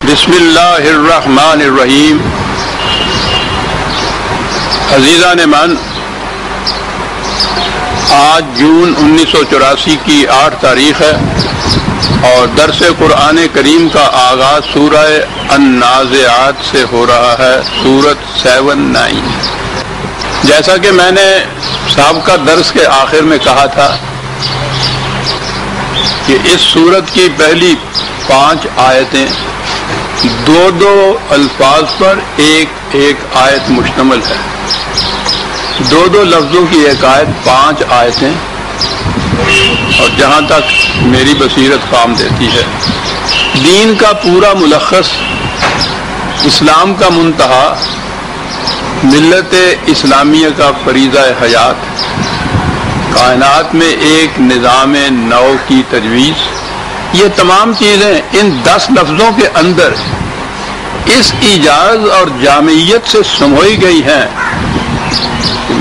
بسم اللہ الرحمن الرحیم۔ عزیزان من، آج جون 1984 کی 8 تاریخ ہے اور درس قرآن کریم کا آغاز سورہ النازعات سے ہو رہا ہے، سورۃ 79۔ جیسا کہ میں نے سابقہ درس کے آخر میں کہا تھا کہ اس سورت کی پہلی 5 آیتیں دو الفاظ پر ایک آیت مشتمل ہے، دو لفظوں کی ایک آیت 5 آیتیں، اور جہاں تک میری بصیرت کام دیتی ہے دین کا پورا ملخص، اسلام کا منتہا، ملت اسلامیہ کا فریضہ حیات، کائنات میں ایک نظام نو کی تجویز، یہ تمام چیزیں ان 10 لفظوں کے اندر اس ایجاز اور جامعیت سے سموئی گئی ہیں۔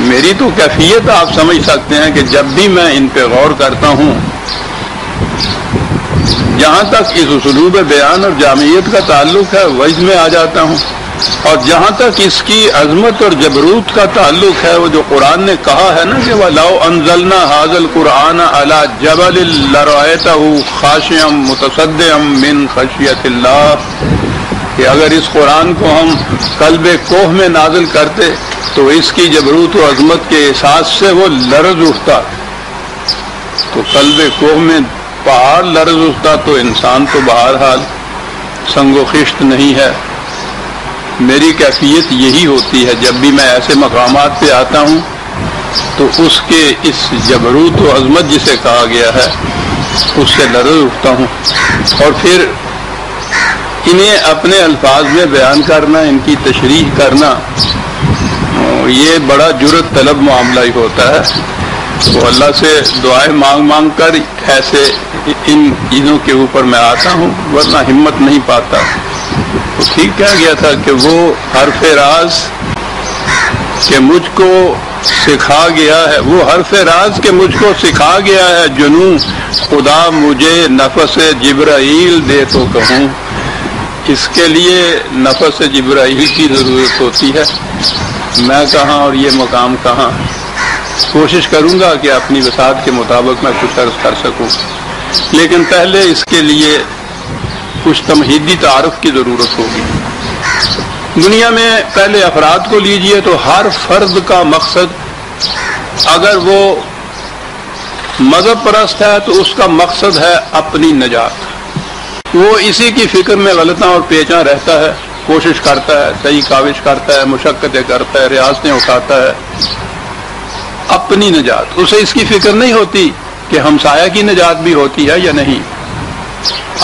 میری تو کیفیت آپ سمجھ سکتے ہیں کہ جب بھی میں ان پہ غور کرتا ہوں، جہاں تک اس اسلوب بیان اور جامعیت کا تعلق ہے وجد میں آ جاتا ہوں، اور جہاں تک اس کی عظمت اور جبروت کا تعلق ہے، وہ جو قرآن نے کہا ہے نا کہ وَلَوْ أَنزَلْنَا هَذَا الْقُرْآنَ عَلَى جَبَلٍ لَرَأَيْتَهُ خَاشِعًا مُتَصَدِّعًا مِّن خَشْيَةِ اللَّهِ، کہ اگر اس قرآن کو ہم قلب کوہ میں نازل کرتے تو اس کی جبروت و عظمت کے احساس سے وہ لرز اٹھتا، تو قلب کوہ میں پہاڑ لرز اٹھتا تو انسان تو بہرحال سنگ و خشت نہیں ہے۔ میری کیفیت یہی ہوتی ہے، جب بھی میں ایسے مقامات پہ آتا ہوں تو اس کے اس جبروت و عظمت جسے کہا گیا ہے اس سے لرز اٹھتا ہوں، اور پھر انہیں اپنے الفاظ میں بیان کرنا، ان کی تشریح کرنا، یہ بڑا جرأت طلب معاملہ ہی ہوتا ہے۔ تو اللہ سے دعائیں مانگ کر ایسے ان چیزوں کے اوپر میں آتا ہوں، ورنہ ہمت نہیں پاتا۔ تو ٹھیک کہا گیا تھا کہ وہ حرف راز کہ مجھ کو سکھا گیا ہے، وہ حرف راز کہ مجھ کو سکھا گیا ہے جنوں، خدا مجھے نفس جبرائیل دے تو کہوں۔ اس کے لیے نفس جبرائیل کی ضرورت ہوتی ہے، میں کہاں اور یہ مقام کہاں۔ کوشش کروں گا کہ اپنی وسعت کے مطابق میں کچھ عرض کر سکوں، لیکن پہلے اس کے لیے کچھ تمہیدی تعارف کی ضرورت ہوگی۔ دنیا میں پہلے افراد کو لیجئے تو ہر فرد کا مقصد، اگر وہ مذہب پرست ہے تو اس کا مقصد ہے اپنی نجات۔ وہ اسی کی فکر میں غلطاں اور پیچاں رہتا ہے، کوشش کرتا ہے، صحیح کاوش کرتا ہے، مشقتیں کرتا ہے، ریاستیں اٹھاتا ہے، اپنی نجات۔ اسے اس کی فکر نہیں ہوتی کہ ہمسایہ کی نجات بھی ہوتی ہے یا نہیں،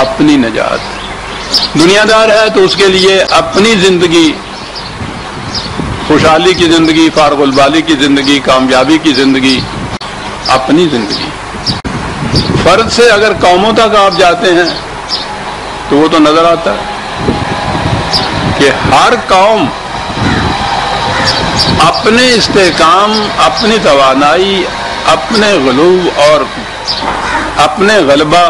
اپنی نجات۔ دنیا دار ہے تو اس کے لیے اپنی زندگی، خوشحالی کی زندگی، فارغ البالی کی زندگی، کامیابی کی زندگی، اپنی زندگی۔ فرد سے اگر قوموں تک آپ جاتے ہیں تو وہ تو نظر آتا ہے کہ ہر قوم اپنے استحکام، اپنی توانائی، اپنے غلوب اور اپنے غلبہ،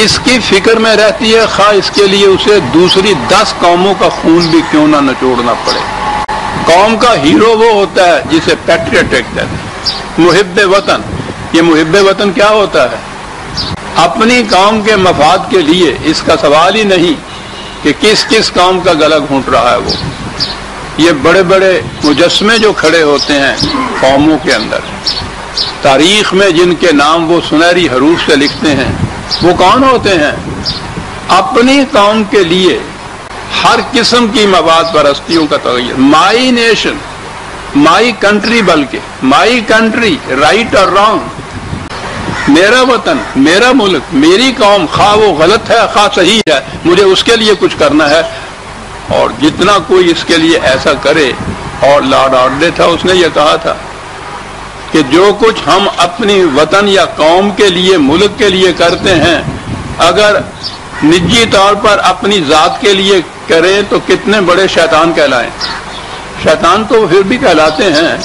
اس کی فکر میں رہتی ہے، خواہ اس کے لیے اسے دوسری 10 قوموں کا خون بھی کیوں نہ نچوڑنا پڑے۔ قوم کا ہیرو وہ ہوتا ہے جسے پیٹریوٹک کہتے ہیں، محب وطن۔ یہ محب وطن کیا ہوتا ہے؟ اپنی قوم کے مفاد کے لیے، اس کا سوال ہی نہیں کہ کس قوم کا گلا گھونٹ رہا ہے وہ۔ یہ بڑے بڑے مجسمے جو کھڑے ہوتے ہیں قوموں کے اندر، تاریخ میں جن کے نام وہ سنہری حروف سے لکھتے ہیں، وہ کون ہوتے ہیں؟ اپنی قوم کے لیے ہر قسم کی مفاد پرستیوں کا تغیر۔ مائی نیشن، مائی کنٹری، بلکہ مائی کنٹری، رائٹ اور رانگ، میرا وطن، میرا ملک، میری قوم، خواہ وہ غلط ہے خواہ صحیح ہے، مجھے اس کے لیے کچھ کرنا ہے۔ اور جتنا کوئی اس کے لیے ایسا کرے، اور لارڈ آرڈے تھا، اس نے یہ کہا تھا کہ جو کچھ ہم اپنی وطن یا قوم کے لیے، ملک کے لیے کرتے ہیں، اگر نجی طور پر اپنی ذات کے لیے کریں تو کتنے بڑے شیطان کہلائیں۔ شیطان تو پھر بھی کہلاتے ہیں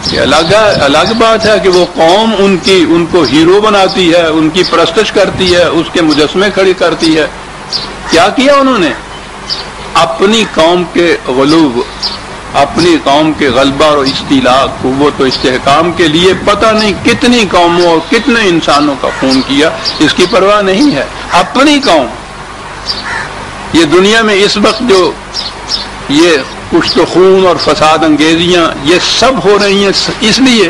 کہ الگ بات ہے کہ وہ قوم ان کو ہیرو بناتی ہے، ان کی پرستش کرتی ہے، اس کے مجسمے کھڑی کرتی ہے، کیا کیا انہوں نے؟ اپنی قوم کے غلوب، اپنی قوم کے غلبہ اور استیلاء، قوت و استحکام کے لیے پتہ نہیں کتنی قوموں اور کتنے انسانوں کا خون کیا، اس کی پرواہ نہیں ہے۔ اپنی قوم، یہ دنیا میں اس وقت جو یہ کشت و خون اور فساد انگیزیاں یہ سب ہو رہی ہیں اس لیے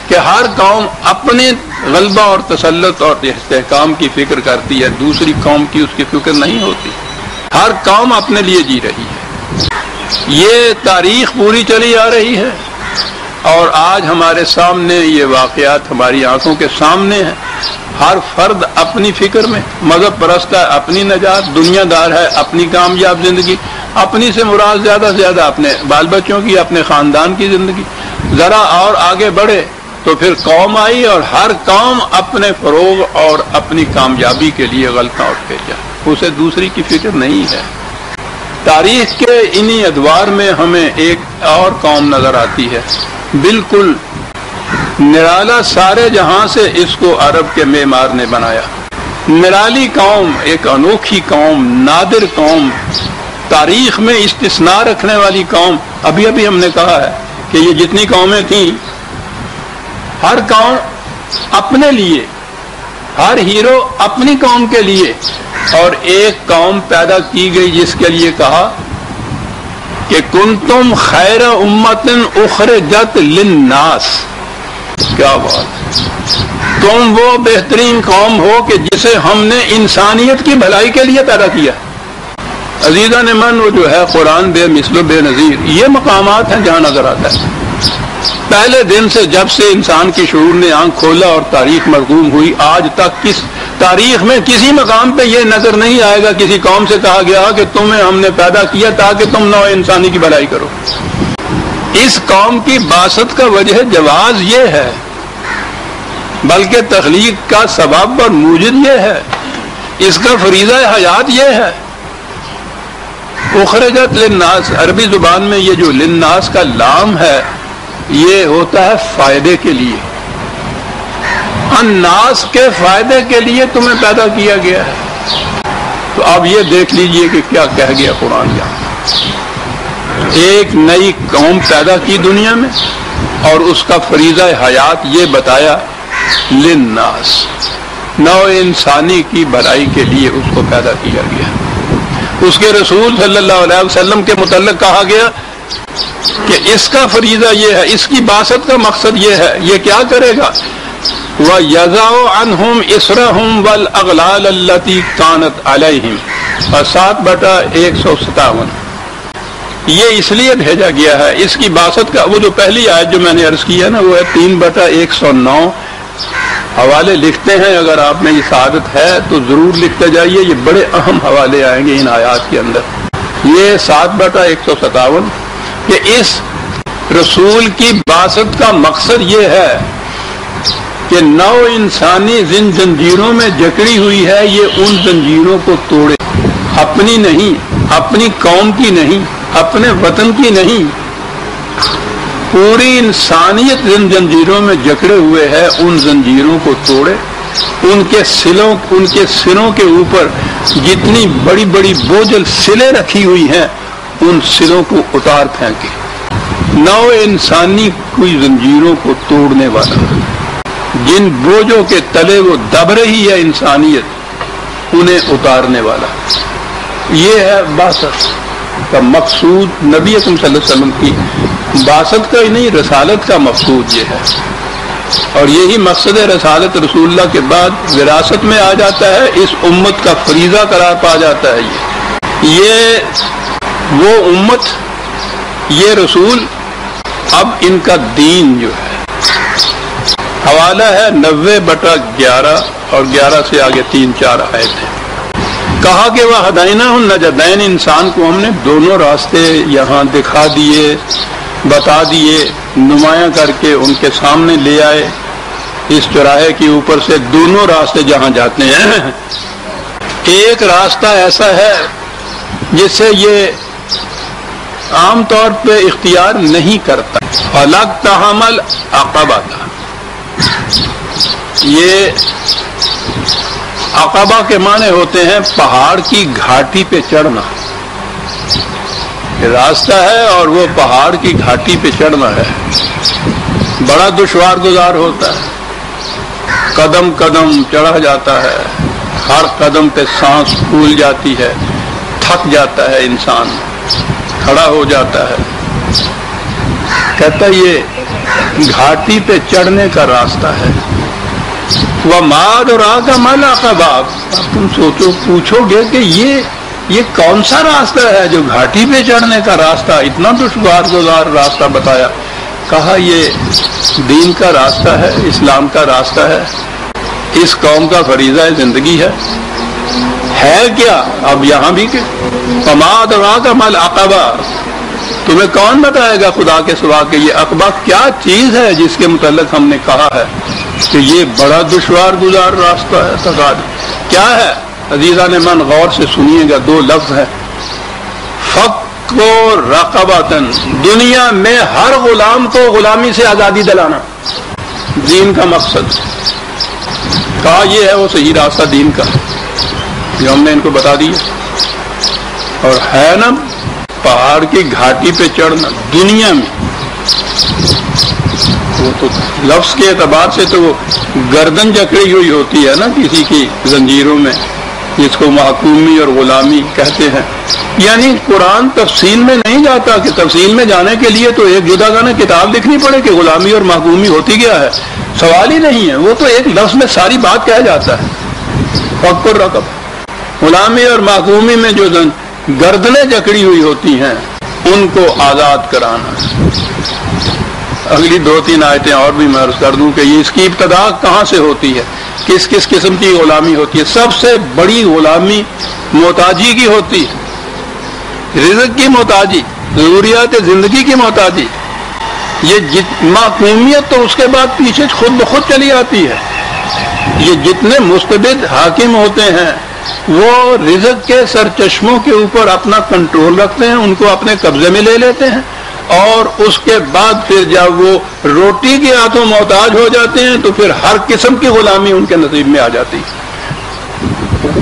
کہ ہر قوم اپنے غلبہ اور تسلط اور استحکام کی فکر کرتی ہے، دوسری قوم کی اس کی فکر نہیں ہوتی۔ ہر قوم اپنے لیے جی رہی ہے۔ یہ تاریخ پوری چلی آ رہی ہے اور آج ہمارے سامنے یہ واقعات ہماری آنکھوں کے سامنے ہیں۔ ہر فرد اپنی فکر میں، مذہب پرست ہے اپنی نجات، دنیا دار ہے اپنی کامیاب زندگی، اپنی سے مراد زیادہ سے زیادہ اپنے بال بچوں کی، اپنے خاندان کی زندگی۔ ذرا اور آگے بڑھے تو پھر قوم آئی اور ہر قوم اپنے فروغ اور اپنی کامیابی کے لیے غلطاں اٹھ کے جائے، اسے دوسری کی فکر نہیں ہے۔ تاریخ کے انہی ادوار میں ہمیں ایک اور قوم نظر آتی ہے، بالکل نرالا، سارے جہاں سے اس کو عرب کے معمار نے بنایا۔ نرالی قوم، ایک انوکھی قوم، نادر قوم، تاریخ میں استثناء رکھنے والی قوم۔ ابھی ہم نے کہا ہے کہ یہ جتنی قومیں تھیں، ہر قوم اپنے لیے، ہر ہیرو اپنی قوم کے لیے، اور ایک قوم پیدا کی گئی جس کے لیے کہا کہ کنتم خیر امت اخرجت للناس۔ کیا بات، تم وہ بہترین قوم ہو کہ جسے ہم نے انسانیت کی بھلائی کے لیے پیدا کیا۔ عزیزان من، وہ جو ہے قرآن بے مثل و بے نظیر، یہ مقامات ہیں جہاں نظر آتا ہے۔ پہلے دن سے جب سے انسان کی شعور نے آنکھ کھولا اور تاریخ مرقوم ہوئی، آج تک کس تاریخ میں کسی مقام پہ یہ نظر نہیں آئے گا کسی قوم سے کہا گیا کہ تمہیں ہم نے پیدا کیا تاکہ تم نوع انسانی کی بھلائی کرو۔ اس قوم کی بعثت کا وجہ جواز یہ ہے، بلکہ تخلیق کا سبب اور موجد یہ ہے، اس کا فریضہ حیات یہ ہے۔ اخرجت للناس، عربی زبان میں یہ جو للناس کا لام ہے یہ ہوتا ہے فائدے کے لیے، الناس کے فائدے کے لیے تمہیں پیدا کیا گیا ہے۔ تو اب یہ دیکھ لیجئے کہ کیا کہہ گیا قرآن یہاں۔ ایک نئی قوم پیدا کی دنیا میں اور اس کا فریضہ حیات یہ بتایا، للناس، نوع انسانی کی بھلائی کے لیے اس کو پیدا کیا گیا۔ اس کے رسول صلی اللہ علیہ وسلم کے متعلق کہا گیا کہ اس کا فریضہ یہ ہے، اس کی بعثت کا مقصد یہ ہے، یہ کیا کرے گا؟ وَيَضَعُ عَنْهُمْ إِصْرَهُمْ وَالْأَغْلَالَ الَّتِي كَانَتْ عَلَيْهِمْ، اور 7/157۔ یہ اس لیے بھیجا گیا ہے، اس کی بعثت کا، وہ جو پہلی آیت جو میں نے عرض کی ہے نا، وہ ہے 3/109۔ حوالے لکھتے ہیں، اگر آپ میں یہ سعادت ہے تو ضرور لکھتے جائیے، یہ بڑے اہم حوالے آئیں گے ان آیات کے اندر۔ یہ 7/157 کہ اس رسول کی بعثت کا مقصد یہ ہے کہ نو انسانی جن زنجیروں میں جکڑی ہوئی ہے یہ ان زنجیروں کو توڑے، اپنی نہیں، اپنی قوم کی نہیں، اپنے وطن کی نہیں، پوری انسانیت جن زنجیروں میں جکڑے ہوئے ہے ان زنجیروں کو توڑے، ان کے سروں کے اوپر جتنی بڑی بڑی بوجھل سلیں رکھی ہوئی ہیں ان سلوں کو اتار پھینکے۔ نو انسانی کوئی زنجیروں کو توڑنے والا، جن بوجھوں کے تلے وہ دب رہی ہے انسانیت، انہیں اتارنے والا، یہ ہے بعثت کا مقصود۔ نبی اکرم صلی اللہ علیہ وسلم کی بعثت کا ہی نہیں، رسالت کا مقصود یہ ہے، اور یہی مقصد رسالت رسول اللہ کے بعد وراثت میں آ جاتا ہے، اس امت کا فریضہ قرار پا جاتا ہے۔ یہ وہ امت، یہ رسول، اب ان کا دین جو ہے، حوالہ ہے 90/11 اور 11 سے آگے 3-4 آیت ہیں۔ کہا کہ وہ ہدینہ النجدین، انسان کو ہم نے دونوں راستے یہاں دکھا دیے، بتا دیے، نمایاں کر کے ان کے سامنے لے آئے، اس چوراہے کے اوپر سے دونوں راستے جہاں جاتے ہیں۔ ایک راستہ ایسا ہے جس سے یہ عام طور پہ اختیار نہیں کرتا، الگ تحمل عقبہ تھا، یہ عقبہ کے معنی ہوتے ہیں پہاڑ کی گھاٹی پہ چڑھنا. یہ راستہ ہے اور وہ پہاڑ کی گھاٹی پہ چڑھنا ہے. بڑا دشوار گزار ہوتا ہے. قدم قدم چڑھا جاتا ہے. ہر قدم پہ سانس پھول جاتی ہے. تھک جاتا ہے انسان. کھڑا ہو جاتا ہے. کہتا یہ گھاٹی پہ چڑھنے کا راستہ ہے. وَمَا أَدْرَاكَ مَا الْعَقَبَةُ. اب تم سوچو پوچھو گے کہ یہ کون سا راستہ ہے جو گھاٹی پہ چڑھنے کا راستہ, اتنا دشوار گزار راستہ بتایا. کہا یہ دین کا راستہ ہے, اسلام کا راستہ ہے, اس قوم کا فریضہ زندگی ہے کیا؟ اب یہاں بھی کہ وَمَا أَدْرَاكَ مَا الْعَقَبَةُ. تمہیں کون بتائے گا خدا کے سوا کہ یہ عقبہ کیا چیز ہے جس کے متعلق ہم نے کہا ہے کہ یہ بڑا دشوار گزار راستہ ہے. تقاض کیا ہے عزیزان من؟ غور سے سنیے گا. 2 لفظ ہیں, فک و رقبتن. دنیا میں ہر غلام کو غلامی سے آزادی دلانا دین کا مقصد. کہا یہ ہے وہ صحیح راستہ دین کا جو ہم نے ان کو بتا دیا. اور ہے نا پہاڑ کی گھاٹی پہ چڑھنا دنیا میں, وہ تو لفظ کے اعتبار سے تو وہ گردن جکڑی ہوئی ہوتی ہے نا کسی کی زنجیروں میں, جس کو محکومی اور غلامی کہتے ہیں. یعنی قرآن تفصیل میں نہیں جاتا کہ تفصیل میں جانے کے لیے تو ایک جدا گانا کتاب لکھنی پڑے کہ غلامی اور محکومی ہوتی کیا ہے. سوال ہی نہیں ہے, وہ تو ایک لفظ میں ساری بات کہا جاتا ہے. فک الرقب, غلامی اور محکومی میں جو گردنیں جکڑی ہوئی ہوتی ہیں ان کو آزاد کرانا. اگلی 2-3 آیتیں اور بھی میں عرض کر دوں کہ یہ اس کی ابتدا کہاں سے ہوتی ہے, کس کس قسم کی غلامی ہوتی ہے. سب سے بڑی غلامی محتاجی کی ہوتی ہے, رزق کی محتاجی, ضروریات زندگی کی محتاجی. یہ محکومیت تو اس کے بعد پیچھے خود بخود چلی آتی ہے. یہ جتنے مستبد حاکم ہوتے ہیں وہ رزق کے سرچشموں کے اوپر اپنا کنٹرول رکھتے ہیں, ان کو اپنے قبضے میں لے لیتے ہیں, اور اس کے بعد پھر جب وہ روٹی کے ہاتھوں محتاج ہو جاتے ہیں تو پھر ہر قسم کی غلامی ان کے نصیب میں آ جاتی ہے.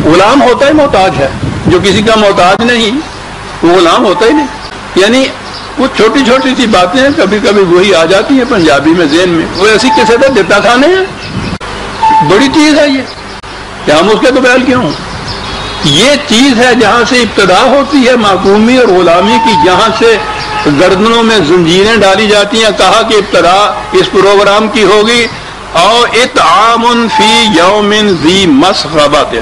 غلام ہوتا ہی محتاج ہے, جو کسی کا محتاج نہیں وہ غلام ہوتا ہی نہیں. یعنی وہ چھوٹی چھوٹی سی باتیں ہیں کبھی کبھی وہی آ جاتی ہیں پنجابی میں ذہن میں, وہ ایسی کسی طرح دیتا کھانے ہیں. بڑی چیز ہے یہ کہ ہم اس کے قبیل کیوں ہوں. یہ چیز ہے جہاں سے ابتدا ہوتی ہے محکومی اور غلامی کی, جہاں سے گردنوں میں زنجیریں ڈالی جاتی ہیں. کہا کہ ابتدا اس پروگرام کی ہوگی اور اطعام فی یوم ذی مسغبۃ.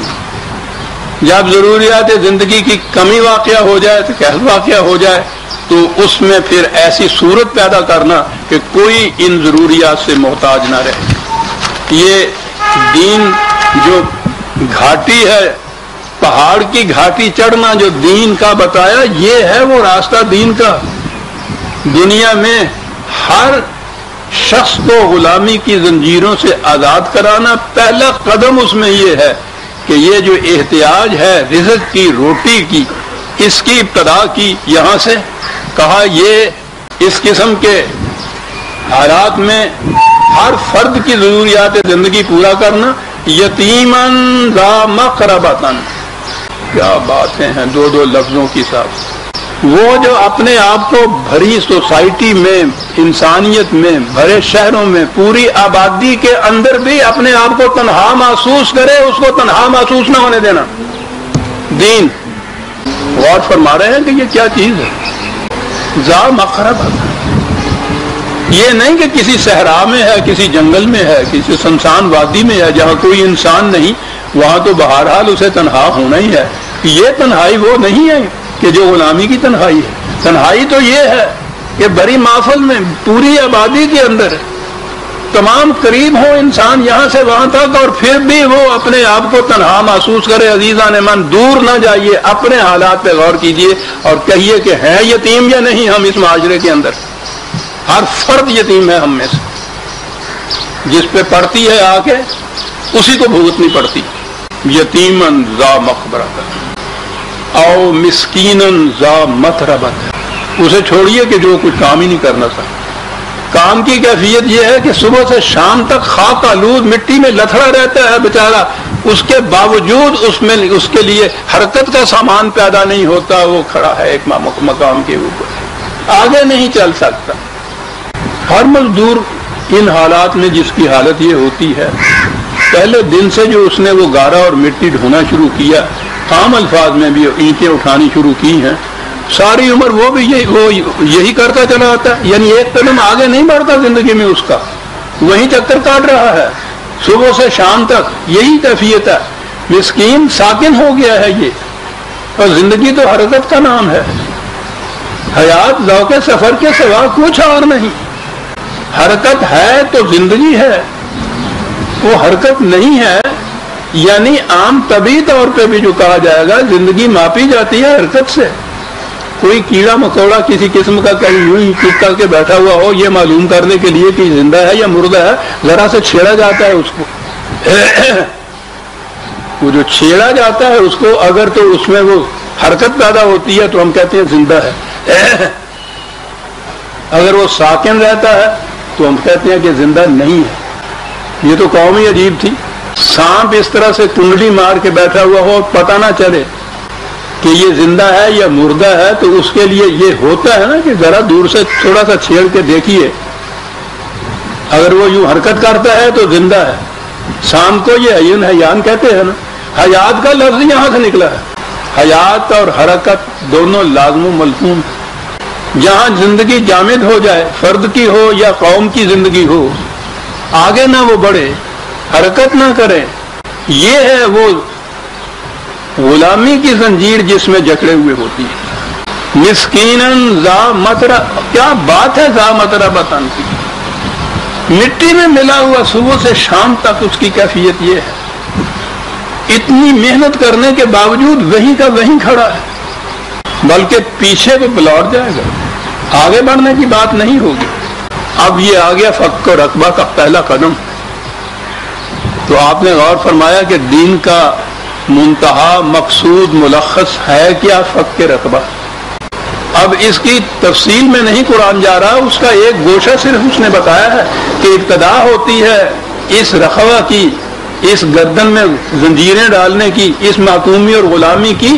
جب ضروریات زندگی کی کمی واقع ہو جائے, تو قحط واقع ہو جائے, تو اس میں پھر ایسی صورت پیدا کرنا کہ کوئی ان ضروریات سے محتاج نہ رہے. یہ دین جو گھاٹی ہے, پہاڑ کی گھاٹی چڑھنا جو دین کا بتایا, یہ ہے وہ راستہ دین کا. دنیا میں ہر شخص کو غلامی کی زنجیروں سے آزاد کرانا. پہلا قدم اس میں یہ ہے کہ یہ جو احتیاج ہے رزق کی, روٹی کی, اس کی ابتدا کی یہاں سے. کہا یہ اس قسم کے حالات میں ہر فرد کی ضروریات زندگی پورا کرنا. یتیمن ذا مقربتن, کیا باتیں ہیں 2 لفظوں کی ساتھ. وہ جو اپنے آپ کو بھری سوسائٹی میں, انسانیت میں, بھرے شہروں میں, پوری آبادی کے اندر بھی اپنے آپ کو تنہا محسوس کرے, اس کو تنہا محسوس نہ ہونے دینا. دین غور فرما رہے ہیں کہ یہ کیا چیز ہے. ذا مقربتن, یہ نہیں کہ کسی صحرا میں ہے, کسی جنگل میں ہے, کسی سنسان وادی میں ہے جہاں کوئی انسان نہیں, وہاں تو بہرحال اسے تنہا ہونا ہی ہے. یہ تنہائی وہ نہیں ہے کہ جو غلامی کی تنہائی ہے. تنہائی تو یہ ہے کہ بڑی محفل میں پوری آبادی کے اندر تمام قریب ہو انسان یہاں سے وہاں تک, اور پھر بھی وہ اپنے آپ کو تنہا محسوس کرے. عزیزان من, دور نہ جائیے, اپنے حالات پہ غور کیجئے اور کہیے کہ ہیں یتیم یا نہیں ہم اس معاشرے کے اندر. ہر فرد یتیم ہے ہم میں سے. جس پہ پڑتی ہے آ کے اسی کو بھگتنی پڑتی. یتیمن ذا مقبرۃ او مسکینن ذا متربۃ. اسے چھوڑیے کہ جو کچھ کام ہی نہیں کرنا تھا. کام کی کیفیت یہ ہے کہ صبح سے شام تک خاک آلود مٹی میں لتھڑا رہتا ہے بیچارہ, اس کے باوجود اس میں اس کے لیے حرکت کا سامان پیدا نہیں ہوتا، وہ کھڑا ہے ایک مقام کے اوپر، آگے نہیں چل سکتا۔ ہر مزدور ان حالات میں جس کی حالت یہ ہوتی ہے، پہلے دن سے جو اس نے وہ گارا اور مٹی ڈھونا شروع کیا، عام الفاظ میں بھی اینٹیں اٹھانی شروع کی ہیں، ساری عمر وہ بھی یہی کرتا چلا آتا ہے، یعنی ایک قدم آگے نہیں بڑھتا زندگی میں، اس کا وہیں چکر کاٹ رہا ہے صبح سے شام تک، یہی کیفیت ہے۔ مسکین ساکن ہو گیا ہے یہ، اور زندگی تو حرکت کا نام ہے، حیات ذوق سفر کے سوا کچھ اور نہیں۔ حرکت ہے تو زندگی ہے، وہ حرکت نہیں ہے یعنی عام طبی طور پہ بھی جو کہا جائے گا زندگی ماپی جاتی ہے حرکت سے۔ کوئی کیڑا مکوڑا کسی قسم کا کہیں یوں ہی چپ کر کے بیٹھا ہوا ہو، یہ معلوم کرنے کے لیے کہ زندہ ہے یا مردہ ہے، ذرا سے چھیڑا جاتا ہے اس کو وہ جو چھیڑا جاتا ہے اس کو، اگر تو اس میں وہ حرکت پیدا ہوتی ہے تو ہم کہتے ہیں زندہ ہے، اگر وہ ساکن رہتا ہے تو ہم کہتے ہیں کہ زندہ نہیں ہے۔ یہ تو قوم ہی عجیب تھی، سانپ اس طرح سے کنڈلی مار کے بیٹھا ہوا ہو، پتہ نہ چلے کہ یہ زندہ ہے یا مردہ ہے، تو اس کے لیے یہ ہوتا ہے نا کہ ذرا دور سے تھوڑا سا چھیڑ کے دیکھیے، اگر وہ یوں حرکت کرتا ہے تو زندہ ہے۔ سانپ کو یہ عین حیان کہتے ہیں نا، حیات کا لفظ یہاں سے نکلا ہے۔ حیات اور حرکت دونوں لازم و ملزوم، جہاں زندگی جامد ہو جائے، فرد کی ہو یا قوم کی زندگی ہو، آگے نہ وہ بڑھے، حرکت نہ کرے، یہ ہے وہ غلامی کی زنجیر جس میں جکڑے ہوئے ہوتی ہے۔ مسکیناً ذا مترا، کیا بات ہے ذا متربتن کی، مٹی میں ملا ہوا صبح سے شام تک اس کی کیفیت یہ ہے، اتنی محنت کرنے کے باوجود وہیں کا وہیں کھڑا ہے، بلکہ پیچھے کو پلٹ جائے گا، آگے بڑھنے کی بات نہیں ہوگی۔ اب یہ آ گیا فق و رقبہ کا پہلا قدم۔ تو آپ نے غور فرمایا کہ دین کا منتہا مقصود ملخص ہے کیا؟ فق رقبہ۔ اب اس کی تفصیل میں نہیں قرآن جا رہا، اس کا ایک گوشہ صرف اس نے بتایا ہے کہ ابتدا ہوتی ہے اس رقبہ کی، اس گردن میں زنجیریں ڈالنے کی، اس معقومی اور غلامی کی،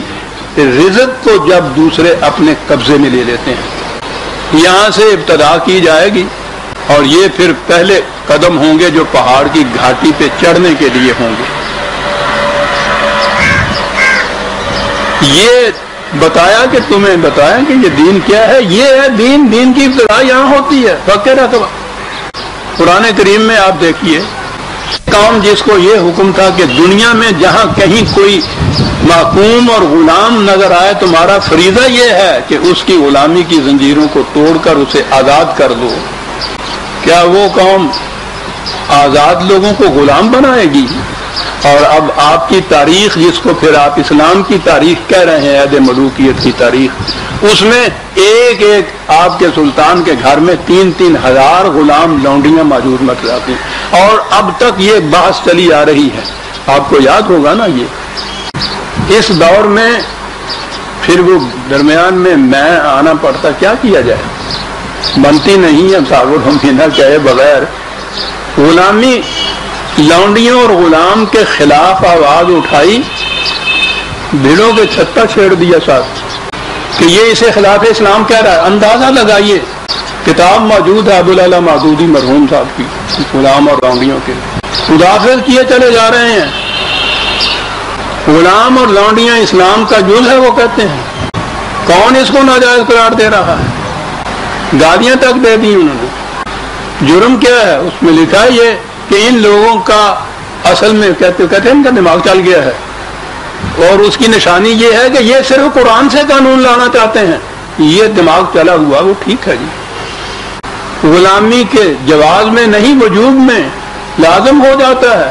رزق کو جب دوسرے اپنے قبضے میں لے لیتے ہیں، یہاں سے ابتدا کی جائے گی، اور یہ پھر پہلے قدم ہوں گے جو پہاڑ کی گھاٹی پہ چڑھنے کے لیے ہوں گے۔ یہ بتایا کہ تمہیں بتایا کہ یہ دین کیا ہے، یہ ہے دین، دین کی ابتدا یہاں ہوتی ہے، فقہ رقبہ۔ قرآن کریم میں آپ دیکھیے، قوم جس کو یہ حکم تھا کہ دنیا میں جہاں کہیں کوئی محکوم اور غلام نظر آئے، تمہارا فریضہ یہ ہے کہ اس کی غلامی کی زنجیروں کو توڑ کر اسے آزاد کر دو۔ کیا وہ قوم آزاد لوگوں کو غلام بنائے گی؟ اور اب آپ کی تاریخ، جس کو پھر آپ اسلام کی تاریخ کہہ رہے ہیں، عہد ملوکیت کی تاریخ، اس میں ایک ایک آپ کے سلطان کے گھر میں 3-3 ہزار غلام لونڈیاں موجود مت رہتی ہیں، اور اب تک یہ بحث چلی آ رہی ہے۔ آپ کو یاد ہوگا نا، یہ اس دور میں پھر وہ درمیان میں آنا پڑتا، کیا کیا جائے، بنتی نہیں ہے ساگر ہم پینا چاہے بغیر۔ غلامی، لونڈیوں اور غلام کے خلاف آواز اٹھائی، بھیڑوں کے چھتا چھیڑ دیا ساتھ کہ یہ اسے خلاف اسلام کہہ رہا ہے۔ اندازہ لگائیے، کتاب موجود ہے ابوالعلا مودودی مرحوم صاحب کی، غلام اور لونڈیوں کے مدافعت کیے چلے جا رہے ہیں۔ غلام اور لونڈیاں اسلام کا جز ہے وہ کہتے ہیں، کون اس کو ناجائز قرار دے رہا ہے؟ گالیاں تک دے دی انہوں نے۔ جرم کیا ہے؟ اس میں لکھا ہے یہ کہ ان لوگوں کا اصل میں کہتے ہیں ان کا دماغ چل گیا ہے، اور اس کی نشانی یہ ہے کہ یہ صرف قرآن سے قانون لانا چاہتے ہیں۔ یہ دماغ چلا ہوا وہ ٹھیک ہے جی، غلامی کے جواز میں نہیں، وجوب میں لازم ہو جاتا ہے۔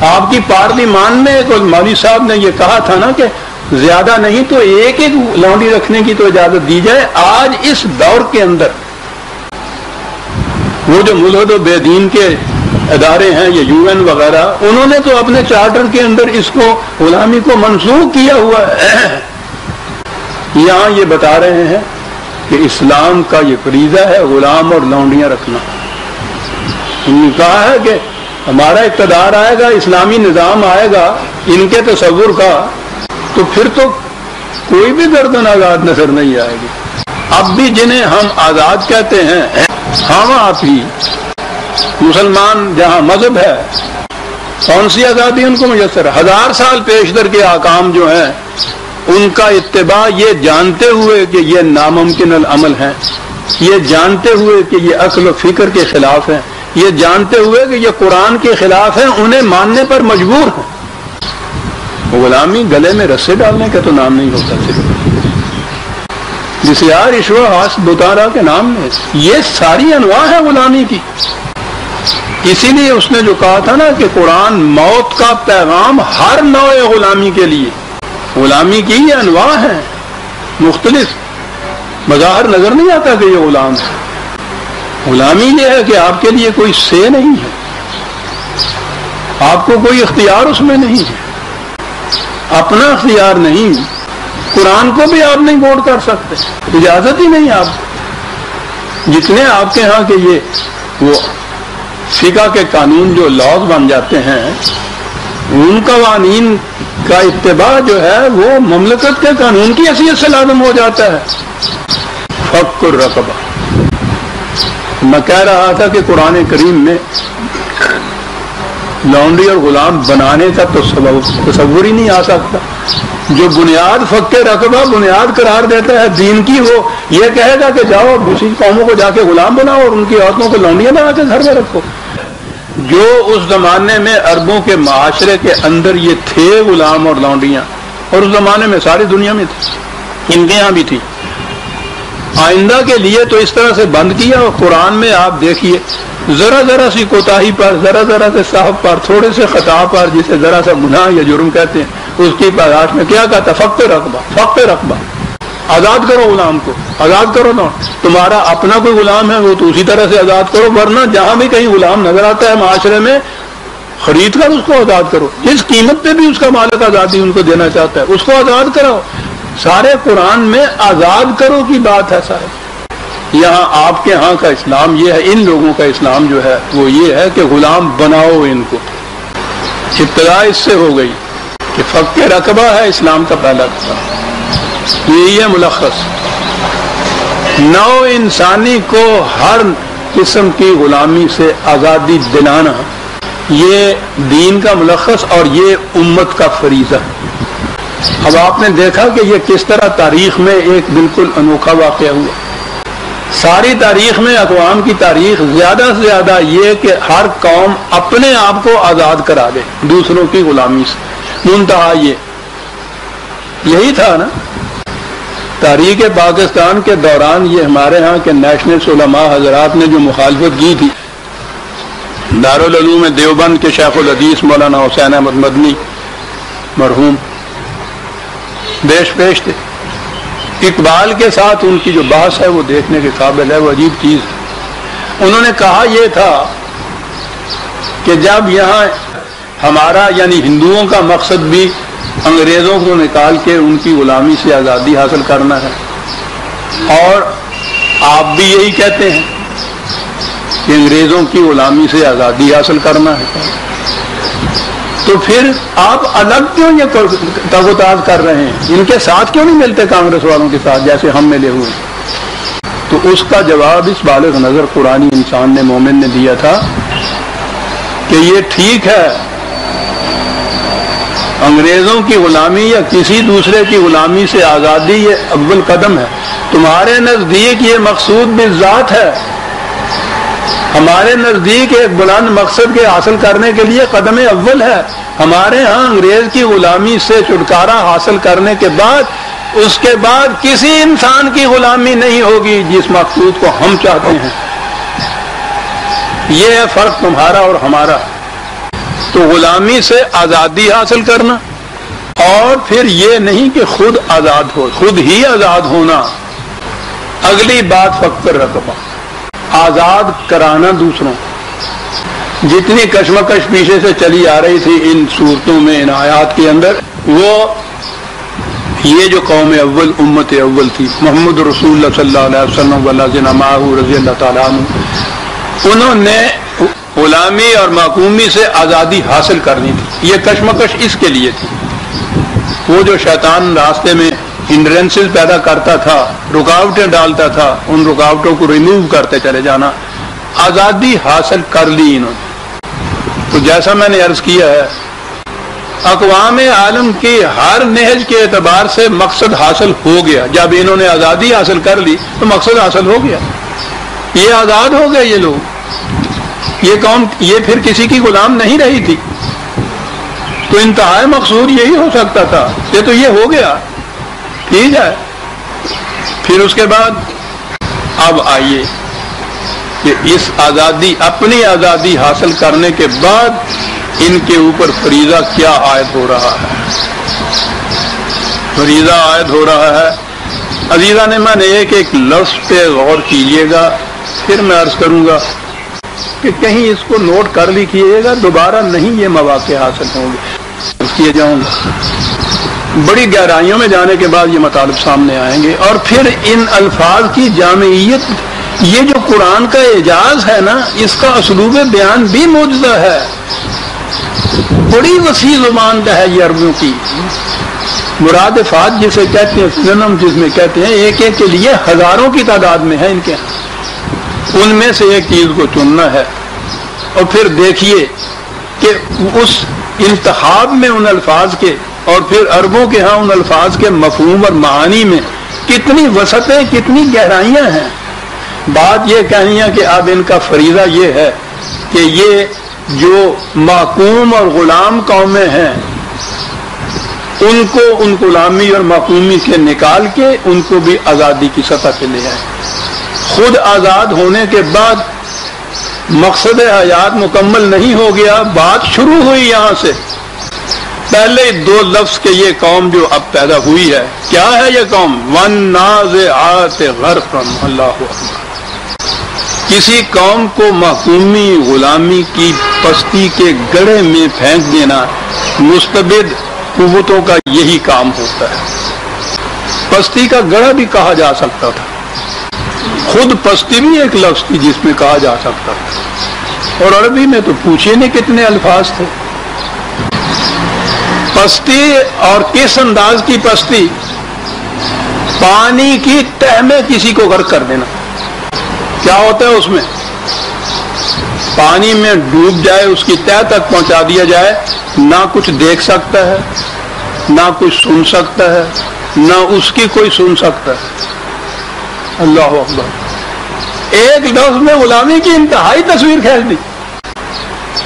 آپ کی پارلیمان میں ایک مولوی صاحب نے یہ کہا تھا نا کہ زیادہ نہیں تو ایک ایک لونڈی رکھنے کی تو اجازت دی جائے۔ آج اس دور کے اندر وہ جو ملحد و بے دین کے ادارے ہیں، یہ UN وغیرہ، انہوں نے تو اپنے چارٹر کے اندر اس کو غلامی کو منسوخ کیا ہوا ہے۔ یہاں یہ بتا رہے ہیں کہ اسلام کا یہ فریضہ ہے غلام اور لونڈیاں رکھنا۔ انہوں نے کہا ہے کہ ہمارا اقتدار آئے گا، اسلامی نظام آئے گا ان کے تصور کا، تو پھر تو کوئی بھی گردن آزاد نظر نہیں آئے گی۔ اب بھی جنہیں ہم آزاد کہتے ہیں، ہم آپ ہی مسلمان جہاں مذہب ہے، کون سی آزادی ان کو میسر ہے؟ 1000 سال پیشتر کے احکام جو ہیں ان کا اتباع یہ جانتے ہوئے کہ یہ ناممکن العمل ہیں، یہ جانتے ہوئے کہ یہ عقل و فکر کے خلاف ہیں، یہ جانتے ہوئے کہ یہ قرآن کے خلاف ہیں، انہیں ماننے پر مجبور ہیں۔ غلامی گلے میں رسے ڈالنے کا تو نام نہیں ہوتا، صرف بسیار عشوہ حاس بتارا کے نام میں یہ ساری انواع ہے غلامی کی۔ اسی لیے اس نے جو کہا تھا نا کہ قرآن موت کا پیغام ہر نوع غلامی کے لیے، غلامی کی یہ انواع ہیں مختلف، بظاہر نظر نہیں آتا کہ یہ غلام ہے۔ غلامی یہ ہے کہ آپ کے لیے کوئی سے نہیں ہے، آپ کو کوئی اختیار اس میں نہیں ہے، اپنا اختیار نہیں، قرآن کو بھی آپ نہیں ووٹ کر سکتے، اجازت ہی نہیں آپ۔ جتنے آپ کے ہاں کہ یہ وہ فقہ کے قانون جو لاز بن جاتے ہیں، ان قوانین کا اتباع جو ہے وہ مملکت کے قانون کی حیثیت سے لازم ہو جاتا ہے۔ فک الرقبہ، میں کہہ رہا تھا کہ قرآن کریم میں لونڈی اور غلام بنانے کا تو تصور ہی نہیں آ سکتا۔ جو بنیاد فک رقبہ بنیاد قرار دیتا ہے دین کی، وہ یہ کہے گا کہ جاؤ دوسری قوموں کو جا کے غلام بناؤ اور ان کی عورتوں کو لونڈیاں بنا کے گھر میں رکھو۔ جو اس زمانے میں عربوں کے معاشرے کے اندر یہ تھے غلام اور لونڈیاں، اور اس زمانے میں ساری دنیا میں تھی، ان کے یہاں بھی تھی۔ آئندہ کے لیے تو اس طرح سے بند کیا، اور قرآن میں آپ دیکھیے ذرا ذرا سی کوتاہی پر، ذرا ذرا سے صاحب پر، تھوڑے سے خطا پر، جسے ذرا سا گناہ یا جرم کہتے ہیں، اس کی پاداش میں کیا کہتا؟ فقط رقبہ، فقط رقبہ، آزاد کرو غلام کو، آزاد کرو نا۔ تمہارا اپنا کوئی غلام ہے وہ تو اسی طرح سے آزاد کرو، ورنہ جہاں بھی کہیں غلام نظر آتا ہے معاشرے میں، خرید کر اس کو آزاد کرو، جس قیمت پہ بھی اس کا مالک آزادی ان کو دینا چاہتا ہے اس کو آزاد کرو۔ سارے قرآن میں آزاد کرو کی بات ہے صاحب۔ یہاں آپ کے ہاں کا اسلام یہ ہے، ان لوگوں کا اسلام جو ہے وہ یہ ہے کہ غلام بناؤ ان کو۔ ابتدا اس سے ہو گئی کہ فق رقبہ ہے اسلام کا پہلا قدم، یہی ہے ملخص۔ نو انسانی کو ہر قسم کی غلامی سے آزادی دلانا، یہ دین کا ملخص اور یہ امت کا فریضہ ہے۔ اب آپ نے دیکھا کہ یہ کس طرح تاریخ میں ایک بالکل انوکھا واقعہ ہوا۔ ساری تاریخ میں، اقوام کی تاریخ، زیادہ سے زیادہ یہ کہ ہر قوم اپنے آپ کو آزاد کرا دے دوسروں کی غلامی سے، منتہا یہی تھا نا۔ تاریخ پاکستان کے دوران یہ ہمارے ہاں کے نیشنل علماء حضرات نے جو مخالفت کی تھی، دارالعلوم دیوبند کے شیخ الحدیث مولانا حسین احمد مدنی مرحوم پیش تھے۔ اقبال کے ساتھ ان کی جو بحث ہے وہ دیکھنے کے قابل ہے، وہ عجیب چیز ہے۔ انہوں نے کہا یہ تھا کہ جب یہاں ہمارا یعنی ہندوؤں کا مقصد بھی انگریزوں کو نکال کے ان کی غلامی سے آزادی حاصل کرنا ہے، اور آپ بھی یہی کہتے ہیں کہ انگریزوں کی غلامی سے آزادی حاصل کرنا ہے، تو پھر آپ الگ کیوں یہ تغوطات کر رہے ہیں؟ ان کے ساتھ کیوں نہیں ملتے کانگریس والوں کے ساتھ جیسے ہم ملے ہوئے؟ تو اس کا جواب اس بالغ نظر قرآنی انسان نے، مومن نے دیا تھا کہ یہ ٹھیک ہے، انگریزوں کی غلامی یا کسی دوسرے کی غلامی سے آزادی یہ اول قدم ہے، تمہارے نزدیک یہ مقصود بالذات ہے، ہمارے نزدیک ایک بلند مقصد کے حاصل کرنے کے لیے قدم اول ہے۔ ہمارے ہاں انگریز کی غلامی سے چھٹکارا حاصل کرنے کے بعد، اس کے بعد کسی انسان کی غلامی نہیں ہوگی جس مقصود کو ہم چاہتے ہیں۔ یہ ہے فرق تمہارا اور ہمارا۔ تو غلامی سے آزادی حاصل کرنا، اور پھر یہ نہیں کہ خود آزاد ہو، خود ہی آزاد ہونا۔ اگلی بات فقط رقبہ، آزاد کرانا دوسروں۔ جتنی کشمکش پیچھے سے چلی آ رہی تھی ان صورتوں میں، ان آیات کے اندر، وہ یہ جو قوم اول، امت اول تھی، محمد رسول اللہ صلی اللہ علیہ وسلم والذین معہ رضی اللہ تعالیٰ عنہ، انہوں نے غلامی اور محکومی سے آزادی حاصل کرنی تھی. یہ کشمکش اس کے لیے تھی. وہ جو شیطان راستے میں ہنڈرنسز پیدا کرتا تھا، رکاوٹیں ڈالتا تھا، ان رکاوٹوں کو ریموو کرتے چلے جانا. آزادی حاصل کر لی انہوں نے. تو جیسا میں نے عرض کیا ہے، اقوام عالم کی ہر نہج کے اعتبار سے مقصد حاصل ہو گیا. جب انہوں نے آزادی حاصل کر لی تو مقصد حاصل ہو گیا. یہ آزاد ہو گئے. یہ لوگ، یہ قوم، یہ پھر کسی کی غلام نہیں رہی تھی. تو انتہائی مقصود یہی ہو سکتا تھا. یہ تو یہ ہو گیا، ٹھیک ہے. پھر اس کے بعد اب آئیے کہ اس آزادی، اپنی آزادی حاصل کرنے کے بعد ان کے اوپر فریضہ کیا عائد ہو رہا ہے. فریضہ عائد ہو رہا ہے. عزیزان من، ایک ایک لفظ پہ غور کیجیے گا، پھر میں عرض کروں گا کہ کہیں اس کو نوٹ کر لیجیے گا، دوبارہ نہیں یہ مواقع حاصل ہوں گے. کیے جاؤں گا، بڑی گہرائیوں میں جانے کے بعد یہ مطالب سامنے آئیں گے. اور پھر ان الفاظ کی جامعیت، یہ جو قرآن کا اعجاز ہے نا، اس کا اسلوب بیان بھی معجزہ ہے. بڑی وسیع زبان کا ہے یہ عربوں کی. مرادفات جسے کہتے ہیں، سنم جس میں کہتے ہیں، ایک ایک کے لیے ہزاروں کی تعداد میں ہے ان کے ہاں. ان میں سے ایک چیز کو چننا ہے. اور پھر دیکھیے کہ اس انتخاب میں ان الفاظ کے، اور پھر عربوں کے ہاں ان الفاظ کے مفہوم اور معانی میں کتنی وسعتیں، کتنی گہرائیاں ہیں. بات یہ کہنی ہے کہ اب ان کا فریضہ یہ ہے کہ یہ جو محکوم اور غلام قومیں ہیں، ان کو ان غلامی اور محکومی سے نکال کے ان کو بھی آزادی کی سطح پہ لے آئیں. خود آزاد ہونے کے بعد مقصد حیات مکمل نہیں ہو گیا. بات شروع ہوئی یہاں سے. پہلے دو لفظ کے یہ قوم جو اب پیدا ہوئی ہے، کیا ہے یہ قوم؟ وَالنَّازِعَاتِ غَرْقًا. اللہ اکبر. کسی قوم کو محکومی، غلامی کی پستی کے گڑھے میں پھینک دینا مستبد قوتوں کا یہی کام ہوتا ہے. پستی کا گڑھا بھی کہا جا سکتا تھا. خود پستی بھی ایک لفظ تھی جس میں کہا جا سکتا تھا. اور عربی میں تو پوچھے نہیں کتنے الفاظ تھے. پستی، اور کس انداز کی پستی؟ پانی کی تہ میں کسی کو غرق کر دینا. کیا ہوتا ہے اس میں؟ پانی میں ڈوب جائے، اس کی تہ تک پہنچا دیا جائے، نہ کچھ دیکھ سکتا ہے، نہ کچھ سن سکتا ہے، نہ اس کی کوئی سن سکتا ہے. اللہ اکبر. ایک لفظ میں غلامی کی انتہائی تصویر کھینچ دی.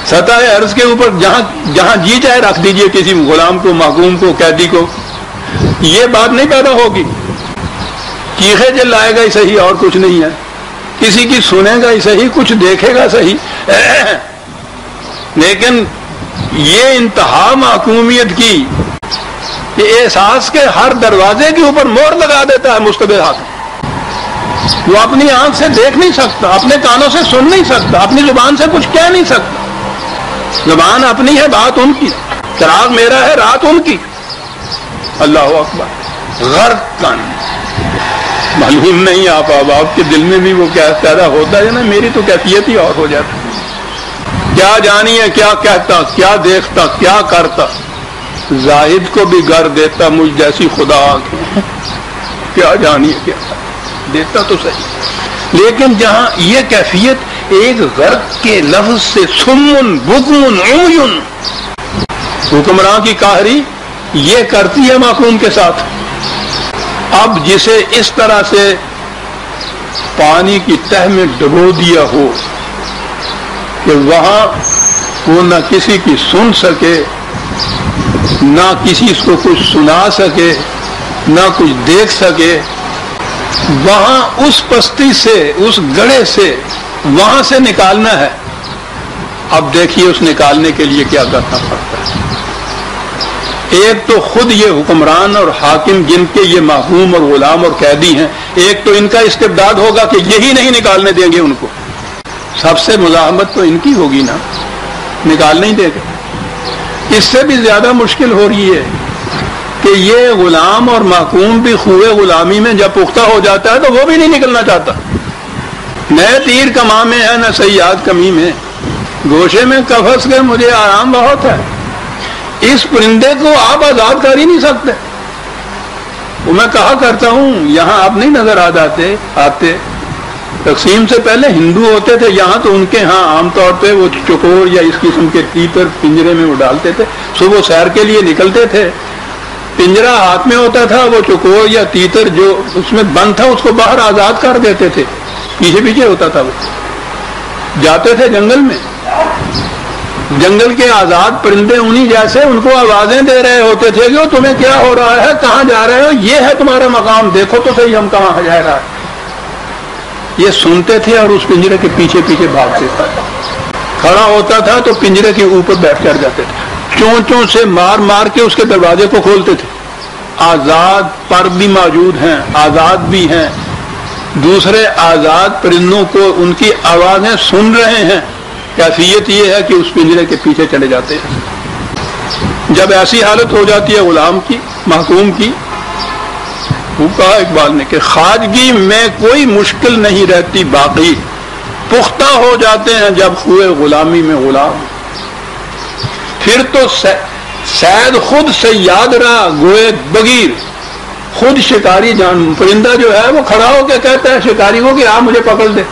سطح عرض کے اوپر جہاں جی چاہے رکھ دیجئے کسی غلام کو، محکوم کو، قیدی کو. یہ بات نہیں پیدا ہوگی. چیخے چلائے گا ہی صحیح، اور کچھ نہیں ہے. کسی کی سنے گا ہی صحیح، کچھ دیکھے گا صحیح. لیکن یہ انتہا محکومیت کی کہ احساس کے ہر دروازے کے اوپر مہر لگا دیتا ہے مستبد حاکم. وہ اپنی آنکھ سے دیکھ نہیں سکتا، اپنے کانوں سے سن نہیں سکتا، اپنی زبان سے کچھ کہہ نہیں سکتا. زبان اپنی ہے، بات ان کی. چراغ میرا ہے، رات ان کی. اللہ اکبر. غرقاً. معلوم نہیں آپ کے دل میں بھی وہ کیا پیدا ہوتا ہے نا. میری تو کیفیت ہی اور ہو جاتی. کیا جانیے کیا کہتا، کیا دیکھتا، کیا کرتا. زاہد کو بھی گر دیتا مجھ جیسی خدا آنکھیں. کیا جانیے کیا دیکھتا تو صحیح. لیکن جہاں یہ کیفیت ایک غرق کے لفظ سے سمن بکمن عمیٌ، حکمراں کی قاہری یہ کرتی ہے محکوم کے ساتھ. اب جسے اس طرح سے پانی کی تہ میں ڈبو دیا ہو کہ وہاں وہ نہ کسی کی سن سکے، نہ کسی کو کچھ سنا سکے، نہ کچھ دیکھ سکے، وہاں اس پستی سے، اس گڑھے سے وہاں سے نکالنا ہے. اب دیکھیے اس نکالنے کے لیے کیا کرنا پڑتا ہے. ایک تو خود یہ حکمران اور حاکم جن کے یہ محکوم اور غلام اور قیدی ہیں، ایک تو ان کا استبداد ہوگا کہ یہی نہیں نکالنے دیں گے ان کو. سب سے مزاحمت تو ان کی ہوگی نا، نکال نہیں دے گے. اس سے بھی زیادہ مشکل ہو رہی ہے کہ یہ غلام اور محکوم بھی خوئے غلامی میں جب پختہ ہو جاتا ہے تو وہ بھی نہیں نکلنا چاہتا. نئے تیر کماں میں ہے، نہ صیاد کمی میں. گوشے میں کفس کے مجھے آرام بہت ہے. اس پرندے کو آپ آزاد کر ہی نہیں سکتے. وہ میں کہا کرتا ہوں یہاں آپ نہیں نظر آتے. تقسیم سے پہلے ہندو ہوتے تھے یہاں تو ان کے ہاں عام طور پہ وہ چکور یا اس قسم کے تیتر پنجرے میں وہ ڈالتے تھے. صبح سیر کے لیے نکلتے تھے, پنجرا ہاتھ میں ہوتا تھا, وہ چکور یا تیتر جو اس میں بند تھا اس کو باہر آزاد کر دیتے تھے. پیچھے پیچھے ہوتا تھا, وہ جاتے تھے جنگل میں. جنگل کے آزاد پرندے انہی جیسے ان کو آوازیں دے رہے ہوتے تھے کہ تمہیں کیا ہو رہا ہے, کہاں جا رہے ہو, یہ ہے تمہارا مقام, دیکھو تو صحیح ہم کہاں جا رہا ہے. یہ سنتے تھے اور اس پنجرے کے پیچھے پیچھے بھاگتے تھے. کھڑا ہوتا تھا تو پنجرے کے اوپر بیٹھ کر جاتے تھے, چونچوں سے مار مار کے اس کے دروازے کو کھولتے تھے. آزاد پر بھی موجود ہیں, آزاد بھی ہیں, دوسرے آزاد پرندوں کو ان کی آوازیں سن رہے ہیں. کیفیت یہ ہے کہ اس پنجرے کے پیچھے چلے جاتے ہیں. جب ایسی حالت ہو جاتی ہے غلام کی, محکوم کی, وہ کہا اقبال نے کہ خواجگی میں کوئی مشکل نہیں رہتی باقی, پختہ ہو جاتے ہیں جب ہوئے غلامی میں غلام. پھر تو سید خود صیاد رہا گوئے بگیر, خود شکاری جان پرندہ جو ہے وہ کھڑا ہو کے کہتا ہے شکاری کو کہ آپ مجھے پکڑ دے.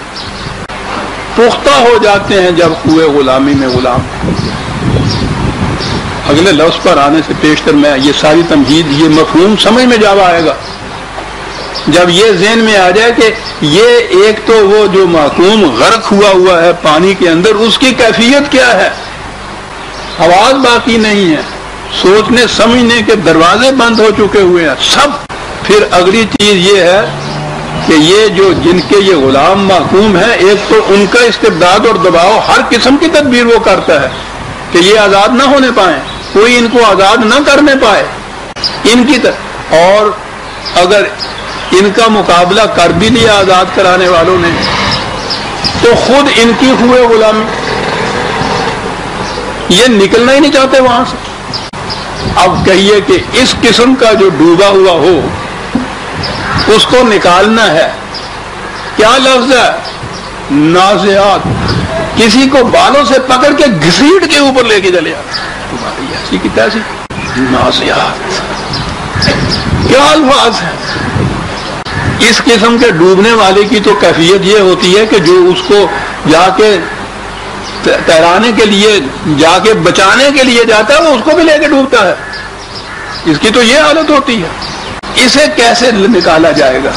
پختہ ہو جاتے ہیں جب ہوئے غلامی میں غلام. اگلے لفظ پر آنے سے پیشتر میں یہ ساری تمہید, یہ مفہوم سمجھ میں جب آئے گا, جب یہ ذہن میں آ جائے کہ یہ ایک تو وہ جو محکوم غرق ہوا ہے پانی کے اندر, اس کی کیفیت کیا ہے, آواز باقی نہیں ہے, سوچنے سمجھنے کے دروازے بند ہو چکے ہوئے ہیں سب. پھر اگلی چیز یہ ہے کہ یہ جو جن کے یہ غلام محکوم ہیں, ایک تو ان کا استبداد اور دباؤ ہر قسم کی تدبیر وہ کرتا ہے کہ یہ آزاد نہ ہونے پائیں, کوئی ان کو آزاد نہ کرنے پائے ان کی اور اگر ان کا مقابلہ کر بھی لیا آزاد کرانے والوں نے تو خود ان کی ہوئے غلامی, یہ نکلنا ہی نہیں چاہتے وہاں سے. اب کہیے کہ اس قسم کا جو ڈوبا ہوا ہو اس کو نکالنا ہے, کیا لفظ ہے, نازعات. کسی کو بالوں سے پکڑ کے گھسیٹ کے اوپر لے کے چلے آتے, تمہاری ایسی کی تیسی نازعات. کیا الفاظ ہیں. اس قسم کے ڈوبنے والے کی تو کیفیت یہ ہوتی ہے کہ جو اس کو جا کے تیرانے کے لیے جا کے بچانے کے لیے جاتا ہے وہ اس کو بھی لے کے ڈوبتا ہے. اس کی تو یہ حالت ہوتی ہے. اسے کیسے نکالا جائے گا,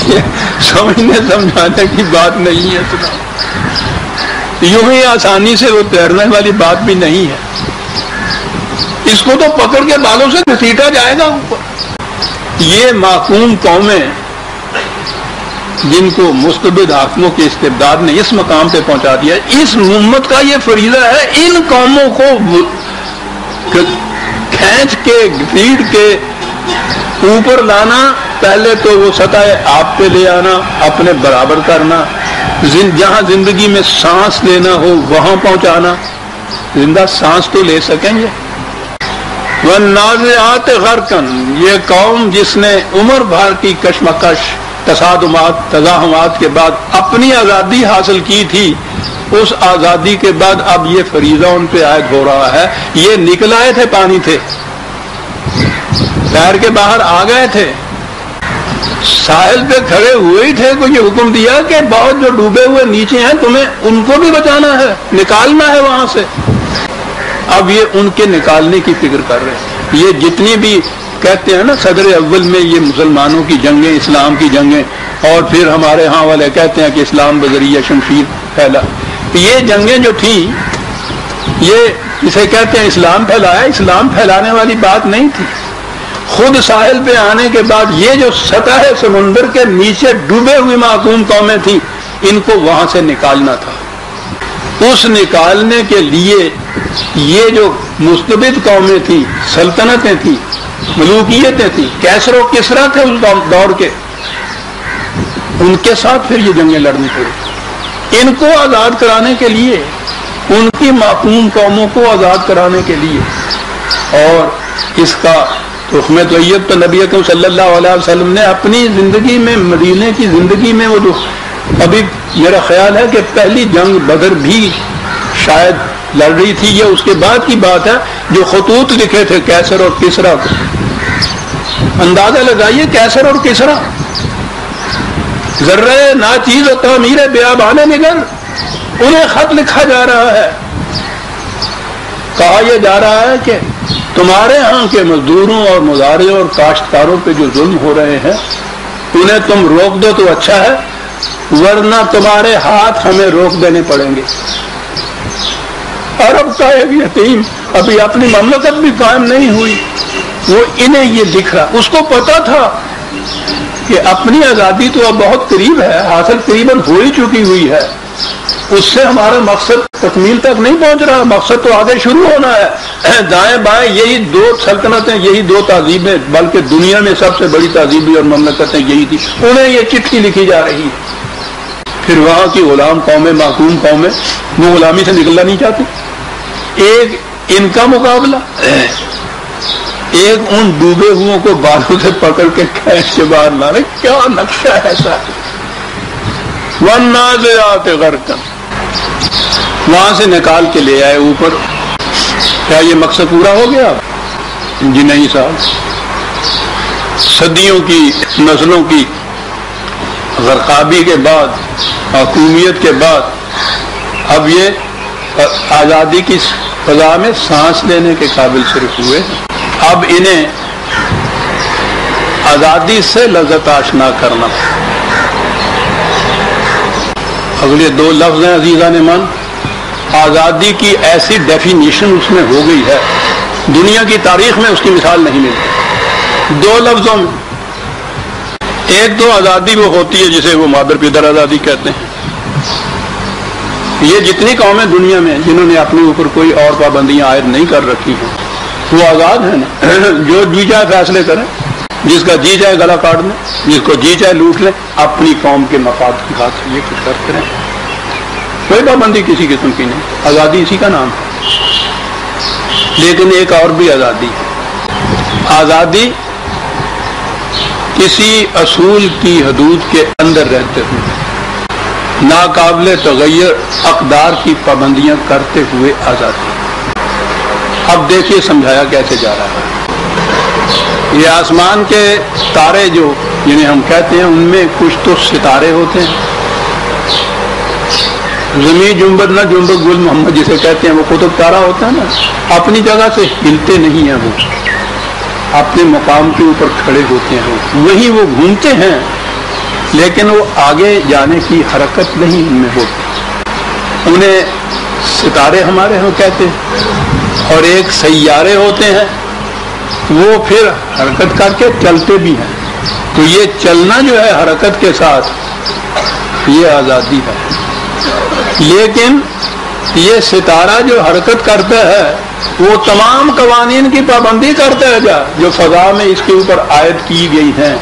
یہ سمجھنے سمجھانے کی بات نہیں ہے. یوں ہی آسانی سے وہ تیرنے والی بات بھی نہیں ہے. اس کو تو پکڑ کے بالوں سے گھسیٹا جائے گا اوپر. یہ معقوم قومیں جن کو مستبد حاکموں کے استبداد نے اس مقام پہ پہنچا دیا, اس امت کا یہ فریضہ ہے ان قوموں کو کھینچ کے گھسیٹ کے اوپر لانا. پہلے تو وہ سطح آپ پہ لے آنا, اپنے برابر کرنا, جہاں زندگی میں سانس لینا ہو وہاں پہنچانا. زندہ سانس تو لے سکیں گے. والنازعات غرقا, یہ قوم جس نے عمر بھر کی کشمکش تصادمات تزاحمات کے بعد اپنی آزادی حاصل کی تھی, اس آزادی کے بعد اب یہ فریضہ ان پہ عائد ہو رہا ہے. یہ نکل آئے تھے, پانی تھے, تیر کے باہر آ گئے تھے, ساحل پہ کھڑے ہوئے ہی تھے کو یہ حکم دیا کہ بہت جو ڈوبے ہوئے نیچے ہیں تمہیں ان کو بھی بچانا ہے, نکالنا ہے وہاں سے. اب یہ ان کے نکالنے کی فکر کر رہے ہیں. یہ جتنی بھی کہتے ہیں نا صدر اول میں یہ مسلمانوں کی جنگیں, اسلام کی جنگیں, اور پھر ہمارے ہاں والے کہتے ہیں کہ اسلام بذریعہ شمشیر پھیلا. یہ جنگیں جو تھیں یہ اسے کہتے ہیں اسلام پھیلایا. اسلام پھیلانے والی بات نہیں تھی. خود ساحل پہ آنے کے بعد یہ جو سطح سمندر کے نیچے ڈوبے ہوئی معقوم قومیں تھیں ان کو وہاں سے نکالنا تھا. اس نکالنے کے لیے یہ جو مستبد قومیں تھیں, سلطنتیں تھیں, ملوکیتیں تھیں, کیسر و کسرا تھے اس دور کے, ان کے ساتھ پھر یہ جنگیں لڑنی پڑی. ان کو آزاد کرانے کے لیے, ان کی معقوم قوموں کو آزاد کرانے کے لیے. اور اس کا تخمِ طیب تو نبی اکرم صلی اللہ علیہ وسلم نے اپنی زندگی میں, مدینے کی زندگی میں, وہ جو ابھی میرا خیال ہے کہ پہلی جنگ بدر بھی شاید لڑ رہی تھی، یہ اس کے بعد کی بات ہے، جو خطوط لکھے تھے کیسر اور کسرا کو. اندازہ لگائیے کیسر اور کسرا، ذرہ ناچیز و تعمیر بیابان نگر، انہیں خط لکھا جا رہا ہے. کہا یہ جا رہا ہے کہ تمہارے ہاں کے مزدوروں اور مزارعوں اور کاشتکاروں پہ جو ظلم ہو رہے ہیں انہیں تم روک دو تو اچھا ہے، ورنہ تمہارے ہاتھ ہمیں روک دینے پڑیں گے. عرب کا ایک یتیم ابھی اپنی مملکت بھی قائم نہیں ہوئی، وہ انہیں یہ دکھ رہا، اس کو پتا تھا کہ اپنی آزادی تو اب بہت قریب ہے، حاصل قریباً ہو ہی چکی ہوئی ہے، اس سے ہمارا مقصد تکمیل تک نہیں پہنچ رہا، مقصد تو آگے شروع ہونا ہے. دائیں بائیں یہی دو سلطنتیں، یہی دو تہذیبیں، بلکہ دنیا میں سب سے بڑی تہذیبیں اور مملکتیں یہی تھی، انہیں یہ چٹھی لکھی جا رہی ہے. پھر وہاں کی غلام قومیں، محکوم قومیں، وہ غلامی سے نکلنا نہیں چاہتی. ایک ان کا مقابلہ، ایک ان ڈوبے ہوئوں کو بالوں سے پکڑ کے کھینچ کے باہر لانے. کیا نقشہ ہے ایسا. والنازعات غرقا، وہاں سے نکال کے لے آئے اوپر. کیا یہ مقصد پورا ہو گیا؟ جی نہیں صاحب. صدیوں کی، نسلوں کی غرقابی کے بعد، حکومیت کے بعد، اب یہ آزادی کی فضا میں سانس لینے کے قابل صرف ہوئے. اب انہیں آزادی سے لذت آشنا کرنا. اگلے دو لفظ ہیں عزیزان من، آزادی کی ایسی ڈیفینیشن اس میں ہو گئی ہے، دنیا کی تاریخ میں اس کی مثال نہیں ملتی. دو لفظوں میں، ایک تو آزادی وہ ہوتی ہے جسے وہ مادر پدر آزادی کہتے ہیں. یہ جتنی قومیں دنیا میں جنہوں نے اپنے اوپر کوئی اور پابندیاں عائد نہیں کر رکھی ہیں وہ آزاد ہیں نا. جو جی چاہے فیصلے کریں، جس کا جی چاہے گلا کاٹ لیں، جس کو جی چاہے لوٹ لیں، اپنی قوم کے مفاد کی خاطر یہ کچھ کرتے رہیں، کوئی پابندی کسی قسم کی نہیں. آزادی اسی کا نام ہے. لیکن ایک اور بھی آزادی ہے. آزادی کسی اصول کی حدود کے اندر رہتے ہوئے، ناقابل تغیر اقدار کی پابندیاں کرتے ہوئے آزادی. اب دیکھیے سمجھایا کیسے جا رہا ہے. یہ آسمان کے تارے جو جنہیں ہم کہتے ہیں، ان میں کچھ تو ستارے ہوتے ہیں. زمین جنبد نہ جنبد گل محمد جسے کہتے ہیں، وہ قطب تارا ہوتا ہے نا، اپنی جگہ سے ہلتے نہیں ہیں، وہ اپنے مقام کے اوپر کھڑے ہوتے ہیں. وہی وہ گھومتے ہیں لیکن وہ آگے جانے کی حرکت نہیں ان میں ہوتی. انہیں ستارے ہمارے ہاں کہتے ہیں. اور ایک سیارے ہوتے ہیں، وہ پھر حرکت کر کے چلتے بھی ہیں. تو یہ چلنا جو ہے حرکت کے ساتھ، یہ آزادی ہے. لیکن یہ ستارہ جو حرکت کرتا ہے وہ تمام قوانین کی پابندی کرتا ہے جو فضا میں اس کے اوپر عائد کی گئی ہیں.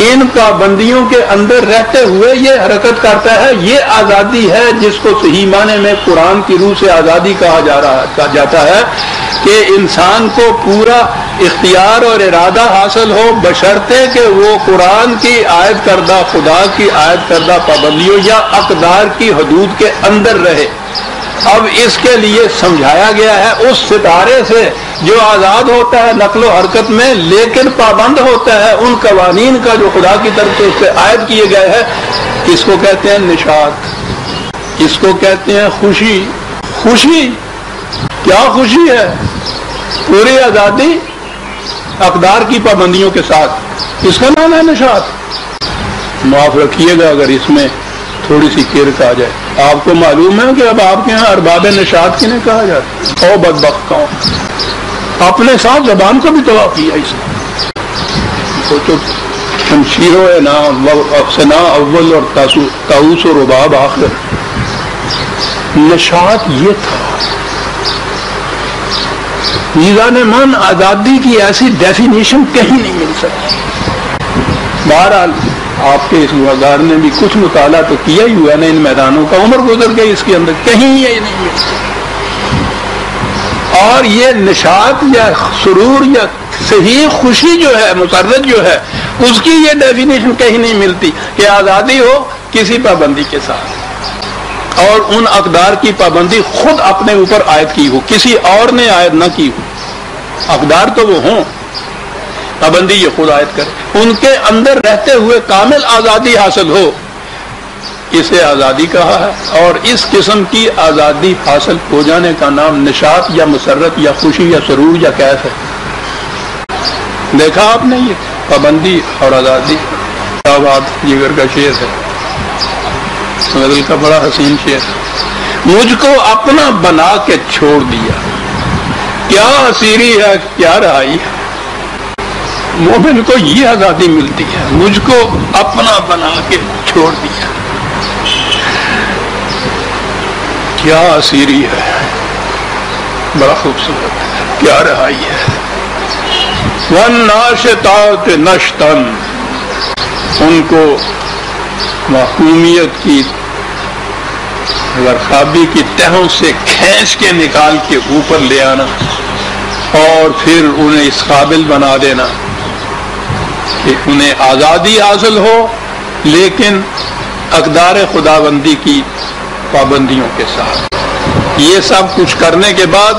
ان پابندیوں کے اندر رہتے ہوئے یہ حرکت کرتا ہے. یہ آزادی ہے جس کو صحیح معنی میں قرآن کی روح سے آزادی کہا جاتا ہے کہ انسان کو پورا اختیار اور ارادہ حاصل ہو، بشرطے کہ وہ قرآن کی عائد کردہ، خدا کی عائد کردہ پابندیوں یا اقدار کی حدود کے اندر رہے. اب اس کے لیے سمجھایا گیا ہے اس ستارے سے جو آزاد ہوتا ہے نقل و حرکت میں، لیکن پابند ہوتا ہے ان قوانین کا جو خدا کی طرف سے اس پہ عائد کیے گئے ہیں. اس کو کہتے ہیں نشاط، اس کو کہتے ہیں خوشی. خوشی کیا خوشی ہے؟ پوری آزادی اقدار کی پابندیوں کے ساتھ، اس کا نام ہے نشاط. معاف رکھیے گا اگر اس میں تھوڑی سی کرک آ جائے. آپ کو معلوم ہے کہ اب آپ کے یہاں ارباب نشاط کنہیں کہا جاتا ہے؟ او بدبخت قوم، اپنے ساتھ زبان کو بھی تباہ کیا اس نے. تو شمشیر و افسنا اول اور تاؤس و رباب آخر. نشاط یہ تھا. میزان من آزادی کی ایسی ڈیفینیشن کہیں نہیں مل سکتی. بہرحال آپ کے اس وزار نے بھی کچھ مطالعہ تو کیا ہی ہوا نا ان میدانوں کا، عمر گزر گئی اس کے اندر، کہیں یہ نہیں ملتی. اور یہ نشاط یا سرور یا صحیح خوشی جو ہے، مسرت جو ہے، اس کی یہ ڈیفینیشن کہیں نہیں ملتی کہ آزادی ہو کسی پابندی کے ساتھ. اور ان اقدار کی پابندی خود اپنے اوپر عائد کی ہو، کسی اور نے عائد نہ کی ہو. اقدار تو وہ ہوں، پابندی یہ خود عائد کرے، ان کے اندر رہتے ہوئے کامل آزادی حاصل ہو، اسے آزادی کہا ہے. اور اس قسم کی آزادی حاصل ہو جانے کا نام نشاط یا مسرت یا خوشی یا سرور یا کیف ہے. دیکھا آپ نے یہ پابندی اور آزادی. بات جگر کا شعر ہے، غزل کا بڑا حسین شعر. مجھ کو اپنا بنا کے چھوڑ دیا، کیا اسیری ہے کیا رہائی ہے. مومن کو یہ آزادی ملتی ہے، مجھ کو اپنا بنا کے چھوڑ دیا، کیا اسیری ہے، بڑا خوبصورت ہے، کیا رہائی ہے. وَالنَّاشِطَاتِ نَشْطًا، ان کو محکومیت کی غرقابی کی تہوں سے کھینچ کے نکال کے اوپر لے آنا اور پھر انہیں اس قابل بنا دینا کہ انہیں آزادی حاصل ہو، لیکن اقدار خداوندی کی پابندیوں کے ساتھ. یہ سب کچھ کرنے کے بعد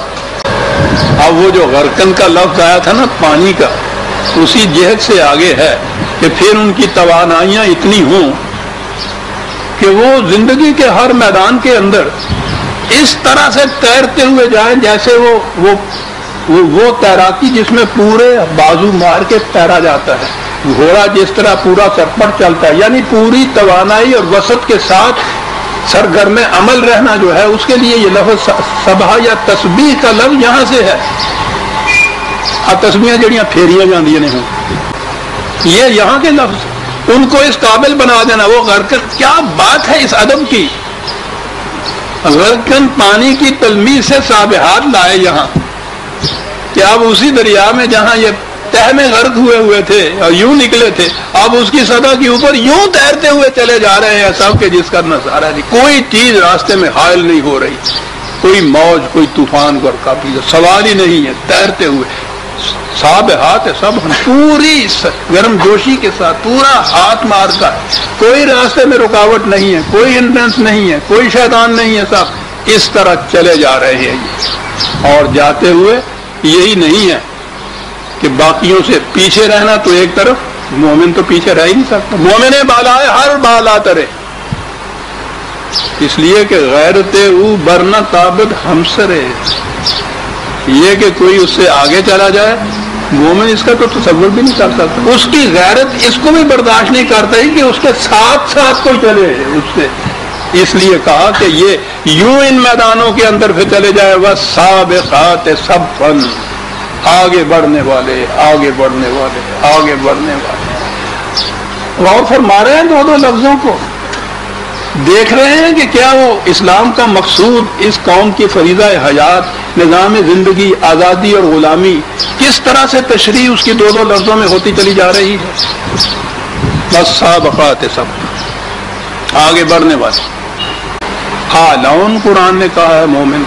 اب وہ جو غرقن کا لفظ آیا تھا نا پانی کا، اسی جہت سے آگے ہے کہ پھر ان کی توانائیاں اتنی ہوں کہ وہ زندگی کے ہر میدان کے اندر اس طرح سے تیرتے ہوئے جائیں جیسے وہ تیراکی جس میں پورے بازو مار کے تیرا جاتا ہے. گھوڑا جس طرح پورا چرپٹ چلتا ہے، یعنی پوری توانائی اور وسعت کے ساتھ سرگرم عمل رہنا جو ہے، اس کے لیے یہ لفظ سبحہ یا تسبیح کا لفظ یہاں سے ہے. تسبیحاں جڑیاں پھیریاں جاندیاں نے ہوں، یہ یہاں کے لفظ ان کو اس قابل بنا دینا. وہ غرقن، کیا بات ہے اس ادب کی. غرقن پانی کی تلمیذ سے سابحات لائے یہاں کہ اب اسی دریا میں جہاں یہ تہ میں غرق ہوئے تھے اور یوں نکلے تھے، اب اس کی سطح کے اوپر یوں تیرتے ہوئے چلے جا رہے ہیں سب کے، جس کا نظارہ نہیں. کوئی چیز راستے میں حائل نہیں ہو رہی، کوئی موج کوئی طوفان کا کافی سوال ہی نہیں ہے. تیرتے ہوئے سابحات ہے سب، پوری گرم جوشی کے ساتھ پورا ہاتھ مار کر، کوئی راستے میں رکاوٹ نہیں ہے، کوئی ہنڈرنس نہیں ہے، کوئی شیطان نہیں ہے، سب اس طرح چلے جا رہے ہیں. اور جاتے ہوئے یہی نہیں ہے کہ باقیوں سے پیچھے رہنا، تو ایک طرف مومن تو پیچھے رہ ہی نہیں سکتا. مومن بالا ہے ہر بالا ترے، اس لیے کہ غیرت او برنا تابد ہمسرے، یہ کہ کوئی اس سے آگے چلا جائے مومن اس کا تو تصور بھی نہیں کر سکتا. اس کی غیرت اس کو بھی برداشت نہیں کرتا ہی کہ اس کے ساتھ ساتھ کوئی چلے اس سے. اس لیے کہا کہ یہ یوں ان میدانوں کے اندر پھر چلے جائے، وَالسَّابِقَاتِ صَفًّا، آگے بڑھنے والے آگے بڑھنے والے آگے بڑھنے والے. غور فرما رہے ہیں دو لفظوں کو، دیکھ رہے ہیں کہ کیا وہ اسلام کا مقصود، اس قوم کی فریضہ حیات، نظام زندگی، آزادی اور غلامی، کس طرح سے تشریح اس کی دو لفظوں میں ہوتی چلی جا رہی ہے. بس سابقات سب، آگے بڑھنے والے. آلون قرآن نے کہا ہے مومن،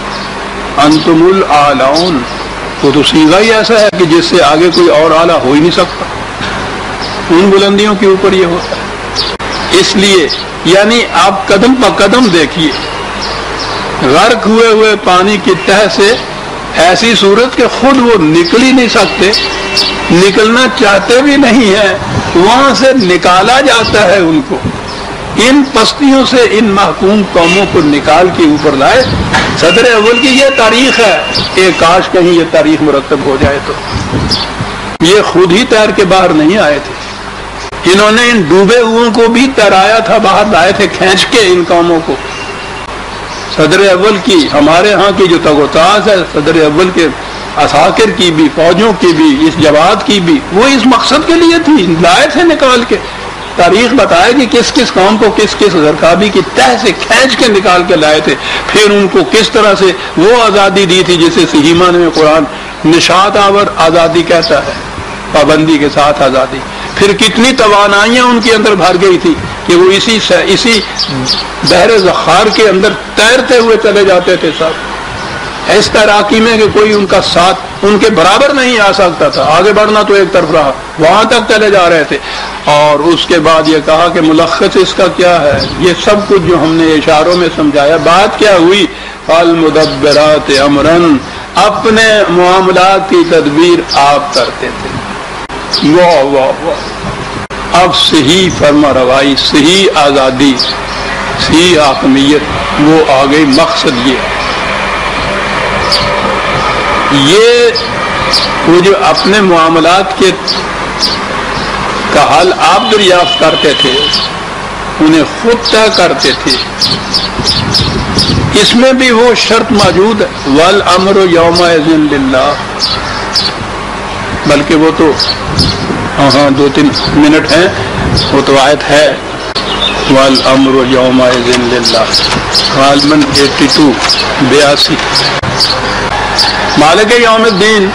انتم الآلون، تو صیغہ ہی ایسا ہے کہ جس سے آگے کوئی اور اعلیٰ ہو ہی نہیں سکتا. ان بلندیوں کے اوپر یہ ہوتا ہے. اس لیے یعنی آپ قدم پہ قدم دیکھیے، غرق ہوئے پانی کی تہ سے ایسی صورت کہ خود وہ نکل ہی نہیں سکتے، نکلنا چاہتے بھی نہیں ہیں، وہاں سے نکالا جاتا ہے ان کو. ان پستیوں سے ان محکوم قوموں کو نکال کے اوپر لائے. صدر اول کی یہ تاریخ ہے کہ کاش کہیں یہ تاریخ مرتب ہو جائے. تو یہ خود ہی تیر کے باہر نہیں آئے تھے، انہوں نے ان ڈوبے ہوئے کو بھی تیرایا تھا، باہر لائے تھے کھینچ کے ان قوموں کو. صدر اول کی ہمارے ہاں کی جو تگوتاز ہے، صدر اول کے عساکر کی بھی، فوجوں کی بھی، اس جواد کی بھی، وہ اس مقصد کے لیے تھی، لائے تھے نکال کے. تاریخ بتائے کہ کس کس قوم کو کس کس غرقابی کی تہ سے کھینچ کے نکال کے لائے تھے، پھر ان کو کس طرح سے وہ آزادی دی تھی جسے صحیح معنی میں قرآن نشاط آور آزادی کہتا ہے، پابندی کے ساتھ آزادی. پھر کتنی توانائیاں ان کے اندر بھر گئی تھی کہ وہ اسی بحر زخار کے اندر تیرتے ہوئے چلے جاتے تھے سب. اس تیراکی میں کہ کوئی ان کا ساتھ ان کے برابر نہیں آ سکتا تھا، آگے بڑھنا تو ایک طرف رہا، وہاں تک چلے جا رہے تھے۔ اور اس کے بعد یہ کہا کہ ملخص اس کا کیا ہے، یہ سب کچھ جو ہم نے اشاروں میں سمجھایا، بات کیا ہوئی؟ فالمدبرات امرن، اپنے معاملات کی تدبیر آپ کرتے تھے۔ واہ واہ واہ، اب صحیح فرما روائی، صحیح آزادی، صحیح حاکمیت وہ آ گئی۔ مقصد یہ وہ جو اپنے معاملات کے کا حل آپ دریافت کرتے تھے، انہیں خود طے کرتے تھے، اس میں بھی وہ شرط موجود ہے، والامر یومئذ للہ، بلکہ وہ تو ہاں 2-3 منٹ ہیں، وہ تو آیت ہے، والامر یومئذ للہ، غالباً 82 مالک یوم الدین۔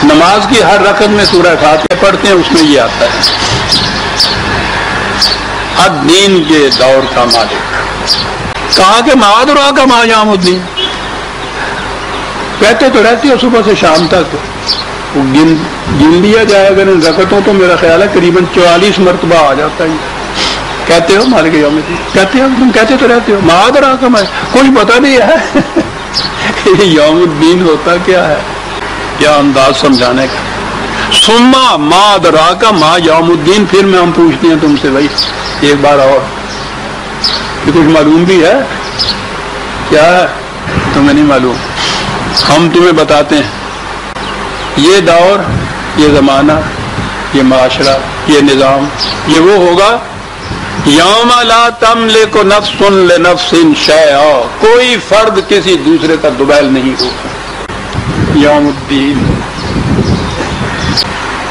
نماز کی ہر رکعت میں سورہ فاتحہ پڑھتے ہیں، اس میں یہ آتا ہے الدین کے دور کا مالک۔ کہا کہ معاذ اللہ کا ما یوم الدین، کہتے تو رہتے ہو صبح سے شام تک، وہ گن لیا جائے اگر ان رکعتوں تو میرا خیال ہے قریباً 44 مرتبہ آ جاتا ہے۔ کہتے ہو مالک یوم الدین، کہتے ہو، تم کہتے تو رہتے ہو معاذ اللہ کا ما، کچھ پتہ نہیں ہے یوم الدین ہوتا کیا ہے، کیا انداز سمجھانے کا۔ سما ما ادراک ما یوم الدین، پھر میں ہم پوچھتے ہیں تم سے بھائی ایک بار اور، کہ کچھ معلوم بھی ہے کیا ہے؟ تمہیں نہیں معلوم، ہم تمہیں بتاتے ہیں۔ یہ دور، یہ زمانہ، یہ معاشرہ، یہ نظام، یہ وہ ہوگا یوم لا تملک نفس لنفس شیئا، کوئی فرد کسی دوسرے کا دوبیل نہیں ہوگا یوم الدین۔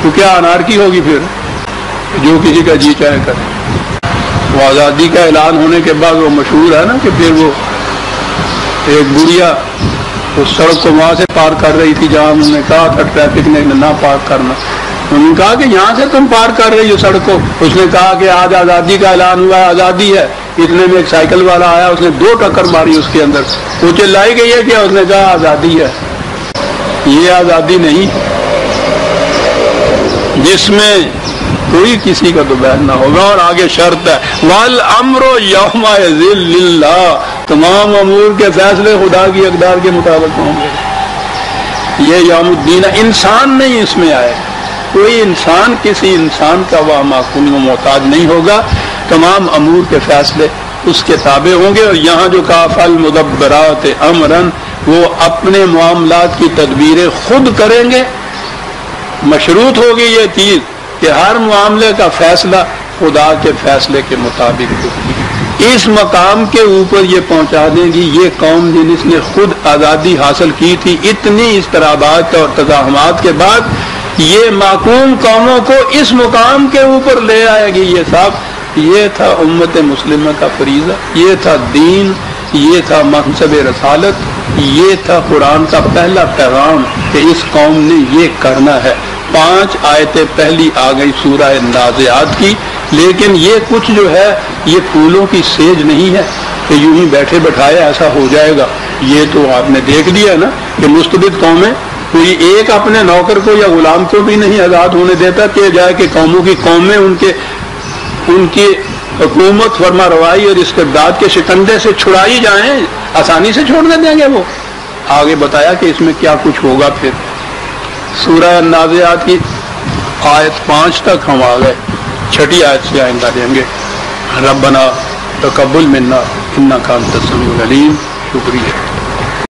تو کیا انارکی ہوگی پھر، جو کسی کا جی چاہے کرے۔ وہ آزادی کا اعلان ہونے کے بعد وہ مشہور ہے نا کہ پھر وہ ایک بڑھیا اس سڑک کو وہاں سے پار کر رہی تھی جہاں انہوں نے کہا تھا ٹریفک نے نہ پار کرنا، انہوں نے کہا کہ یہاں سے تم پار کر رہی ہو سڑک کو، اس نے کہا کہ آج آزادی کا اعلان ہوا ہے، آزادی ہے۔ اتنے میں ایک سائیکل والا آیا، اس نے 2 ٹکر ماری اس کے اندر، وہ چلائی گئی ہے کہ اس نے کہا آزادی ہے۔ یہ آزادی نہیں جس میں کوئی کسی کا دوبیل نہ ہوگا، اور آگے شرط ہے والامر یومئذ للہ، تمام امور کے فیصلے خدا کی اقدار کے مطابق ہوں گے۔ یہ یوم الدین، انسان نہیں اس میں آئے، کوئی انسان کسی انسان کا وہ معقول و محتاج نہیں ہوگا، تمام امور کے فیصلے اس کے تابع ہوں گے۔ اور یہاں جو کہا فالمدبرات امرن، وہ اپنے معاملات کی تدبیریں خود کریں گے۔ مشروط ہوگی یہ چیز کہ ہر معاملے کا فیصلہ خدا کے فیصلے کے مطابق ہوگی۔ اس مقام کے اوپر یہ پہنچا دیں گی یہ قوم جس نے خود آزادی حاصل کی تھی، اتنی اضطرابات اور تزاحمات کے بعد یہ معقوم قوموں کو اس مقام کے اوپر لے آئے گی۔ یہ صاحب، یہ تھا امت مسلمہ کا فریضہ، یہ تھا دین، یہ تھا منصب رسالت، یہ تھا قرآن کا پہلا پیغام کہ اس قوم نے یہ کرنا ہے۔ 5 آیتیں پہلی آ گئی سورہ نازعات کی، لیکن یہ کچھ جو ہے یہ پھولوں کی سیج نہیں ہے کہ یوں ہی بیٹھے بٹھائے ایسا ہو جائے گا۔ یہ تو آپ نے دیکھ لیا نا کہ مستبد قومیں، کوئی ایک اپنے نوکر کو یا غلام کو بھی نہیں آزاد ہونے دیتا کہ جائے کہ قوموں کی قومیں ان کی حکومت فرما روائی اور استبداد کے شکنجے سے چھڑائی جائیں، آسانی سے چھوڑنے دیں گے وہ؟ آگے بتایا کہ اس میں کیا کچھ ہوگا۔ پھر سورہ نازعات کی آیت 5 تک ہم آ گئے، 6 آیت سے آئندہ دیں گے۔ ربنا تقبل منا انک انت السمیع العلیم۔ شکریہ۔